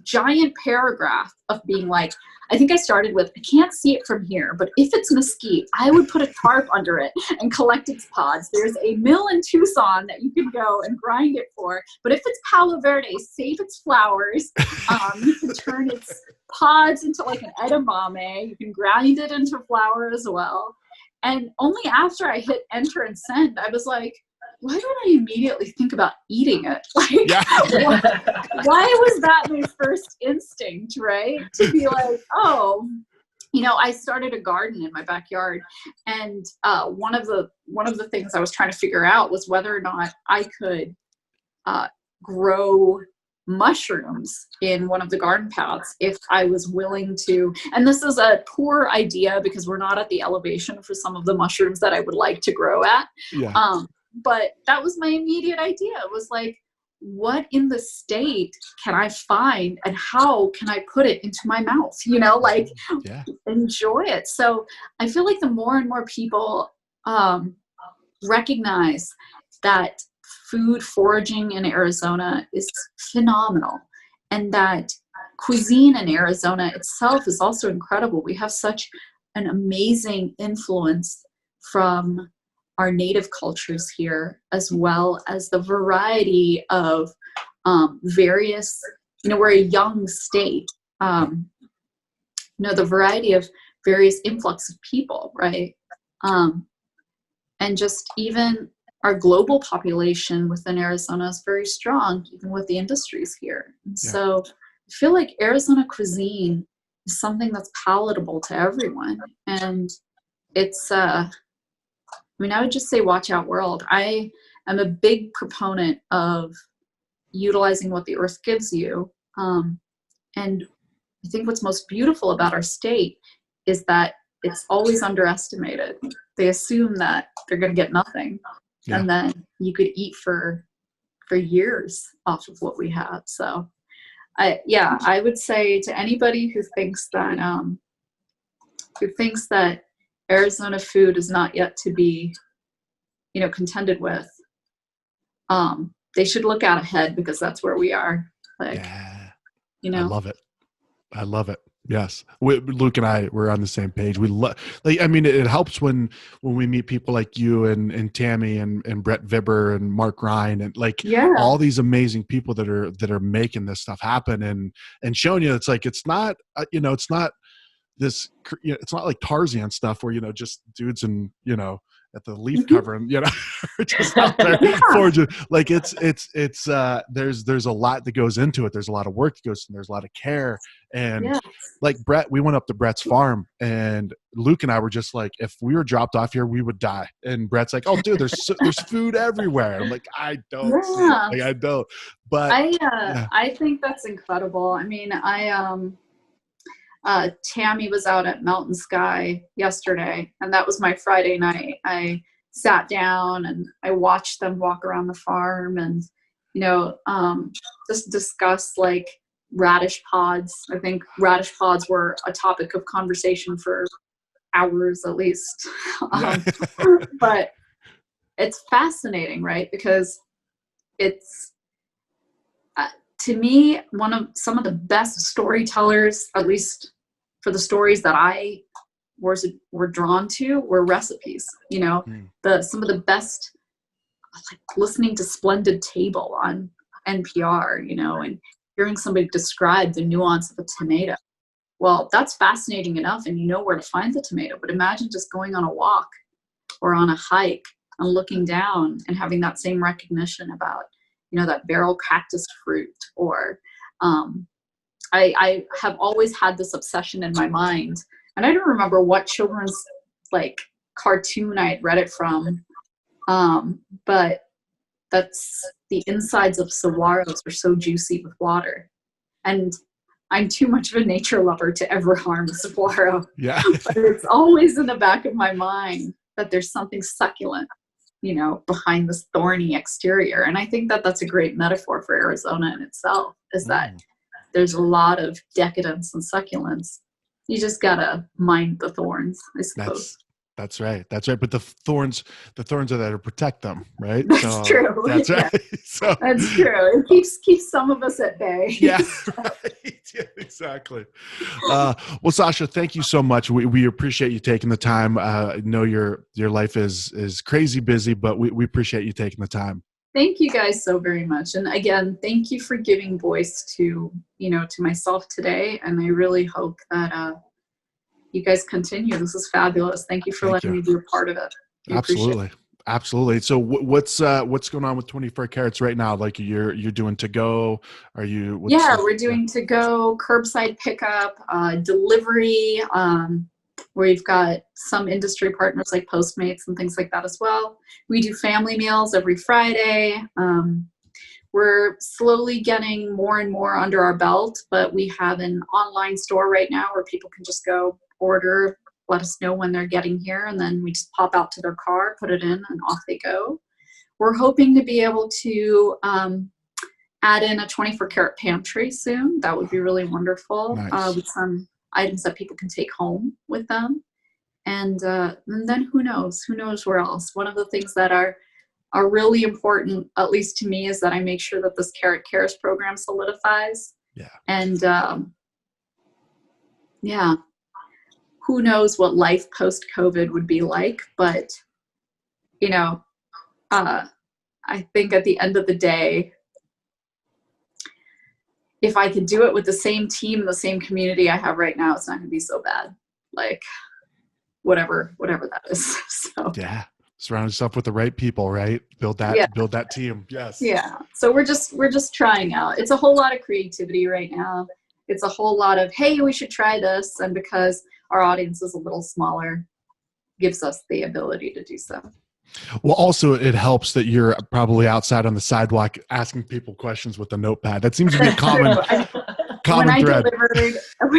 giant paragraph of being I think I started with, I can't see it from here, but if it's mesquite, I would put a tarp under it and collect its pods. There's a mill in Tucson that you can go and grind it for. But if it's Palo Verde, save its flowers. You can turn its pods into an edamame. You can grind it into flour as well. And only after I hit enter and send, I was like, why don't I immediately think about eating it? Why was that my first instinct, right? To be I started a garden in my backyard, and one of the things I was trying to figure out was whether or not I could grow mushrooms in one of the garden paths if I was willing to. And this is a poor idea because we're not at the elevation for some of the mushrooms that I would like to grow at. Yeah. But that was my immediate idea. It was what in the state can I find and how can I put it into my mouth? Like Yeah. enjoy it. So I feel like the more and more people recognize that food foraging in Arizona is phenomenal, and that cuisine in Arizona itself is also incredible. We have such an amazing influence from our native cultures here, as well as the variety of various, we're a young state, the variety of various influx of people, right? And just even our global population within Arizona is very strong, even with the industries here. And so I feel like Arizona cuisine is something that's palatable to everyone. And it's, I would just say watch out, world. I am a big proponent of utilizing what the earth gives you. And I think what's most beautiful about our state is that it's always underestimated. They assume that they're going to get nothing. Yeah. And then you could eat for years off of what we have. So I would say to anybody who thinks that Arizona food is not yet to be, contended with, they should look out ahead, because that's where we are. Like, I love it. I love it. Yes. Luke and I were on the same page. We love, it helps when we meet people like you and Tammy and Brett Vibber and Mark Ryan and all these amazing people that are making this stuff happen and showing you, it's not this, it's not like Tarzan stuff where, just dudes and, at the leaf cover and, just out there foraging. Like it's there's a lot that goes into it. There's a lot of work that goes in. There's a lot of care. And like Brett, we went up to Brett's farm and Luke and I were just like, if we were dropped off here, we would die. And Brett's like, oh dude, there's food everywhere. I'm like, I don't see it. Like I don't, but I think that's incredible. Tammy was out at Mountain Sky yesterday, and that was my Friday night. I sat down and I watched them walk around the farm and, just discuss like radish pods. I think radish pods were a topic of conversation for hours at least. But it's fascinating, right? Because it's, to me, some of the best storytellers, at least for the stories that I were drawn to, were recipes. Some of the best, like listening to Splendid Table on NPR, and hearing somebody describe the nuance of a tomato. Well, that's fascinating enough, and you know where to find the tomato. But imagine just going on a walk or on a hike and looking down and having that same recognition about, that barrel cactus fruit, or I have always had this obsession in my mind, and I don't remember what children's like cartoon I had read it from, but that's the insides of saguaros are so juicy with water, and I'm too much of a nature lover to ever harm a saguaro. Yeah, but it's always in the back of my mind that there's something succulent, behind this thorny exterior. And I think that that's a great metaphor for Arizona in itself, is that there's a lot of decadence and succulence. You just gotta mind the thorns, I suppose. That's right. But the thorns are there to protect them, right? That's true. That's right. So, that's true. It keeps some of us at bay. Yeah, right. Yeah, exactly. Well, Sasha, thank you so much. We appreciate you taking the time. I know your life is crazy busy, but we appreciate you taking the time. Thank you guys so very much. And again, thank you for giving voice to myself today. And I really hope that you guys continue. This is fabulous. Thank you for letting me be a part of it. Absolutely. So what's going on with 24 Carats right now? Like you're doing to go? Are you? We're doing to go, curbside pickup, delivery. We've got some industry partners like Postmates and things like that as well. We do family meals every Friday. We're slowly getting more and more under our belt, but we have an online store right now where people can just go order, let us know when they're getting here, and then we just pop out to their car, put it in, and off they go. We're hoping to be able to add in a 24-karat pantry soon. That would be really wonderful. Nice. With some items that people can take home with them. And then who knows? Who knows where else? One of the things that are really important, at least to me, is that I make sure that this Carrot Cares program solidifies. Yeah. And yeah, who knows what life post-COVID would be like, but you know, I think at the end of the day, if I could do it with the same team, the same community I have right now, it's not going to be so bad. Like whatever that is. So yeah, surround yourself with the right people, right? Build that team. Yes. Yeah. So we're just trying out. It's a whole lot of creativity right now. It's a whole lot of, hey, we should try this. And because our audience is a little smaller, gives us the ability to do so. Well, also it helps that you're probably outside on the sidewalk asking people questions with a notepad. That seems to be a common thread. When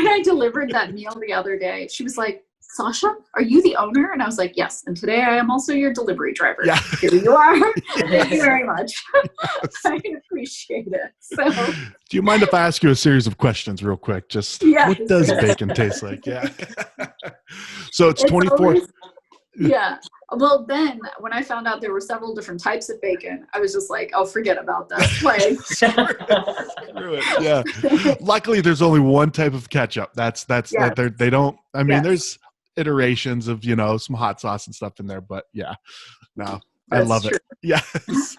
I delivered that meal the other day, she was like, Sasha, are you the owner? And I was like, yes. And today I am also your delivery driver. Yeah. Here you are. Thank you very much. Yes. I appreciate it. So, do you mind if I ask you a series of questions real quick? Just what does bacon taste like? Yeah. So it's 24. Yeah. Well, then when I found out there were several different types of bacon, I was just like, oh, forget about that. Like, screw it. Yeah. Luckily, there's only one type of ketchup. That's they don't. I mean, there's iterations of some hot sauce and stuff in there, but yeah, no, I love it. Yes.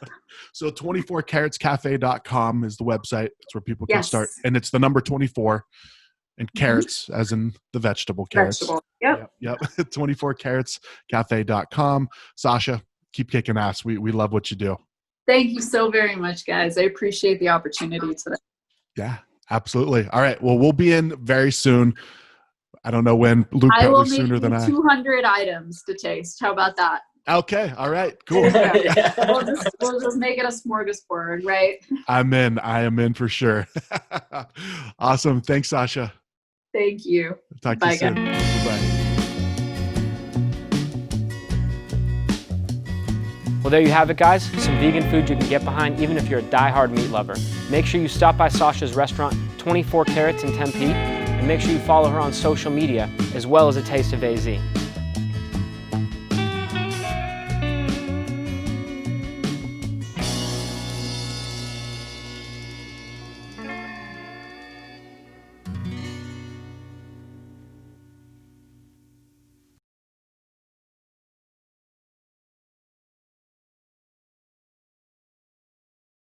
So 24carrotscafe.com is the website. It's where people can start, and it's the number 24 and carrots as in the vegetable carrots. Yep. 24carrotscafe.com. Sasha, keep kicking ass. We love what you do. Thank you so very much, guys. I appreciate the opportunity today. Yeah, absolutely. All right. Well, we'll be in very soon. I don't know when. Luke I will probably make sooner than I. 200 items to taste. How about that? Okay. All right. Cool. Yeah. We'll just make it a smorgasbord, right? I'm in. I am in for sure. Awesome. Thanks, Sasha. Thank you. Talk to you soon. Bye. Well, there you have it, guys. Some vegan food you can get behind even if you're a die-hard meat lover. Make sure you stop by Sasha's restaurant, 24 Carrots in Tempe, and make sure you follow her on social media, as well as A Taste of AZ.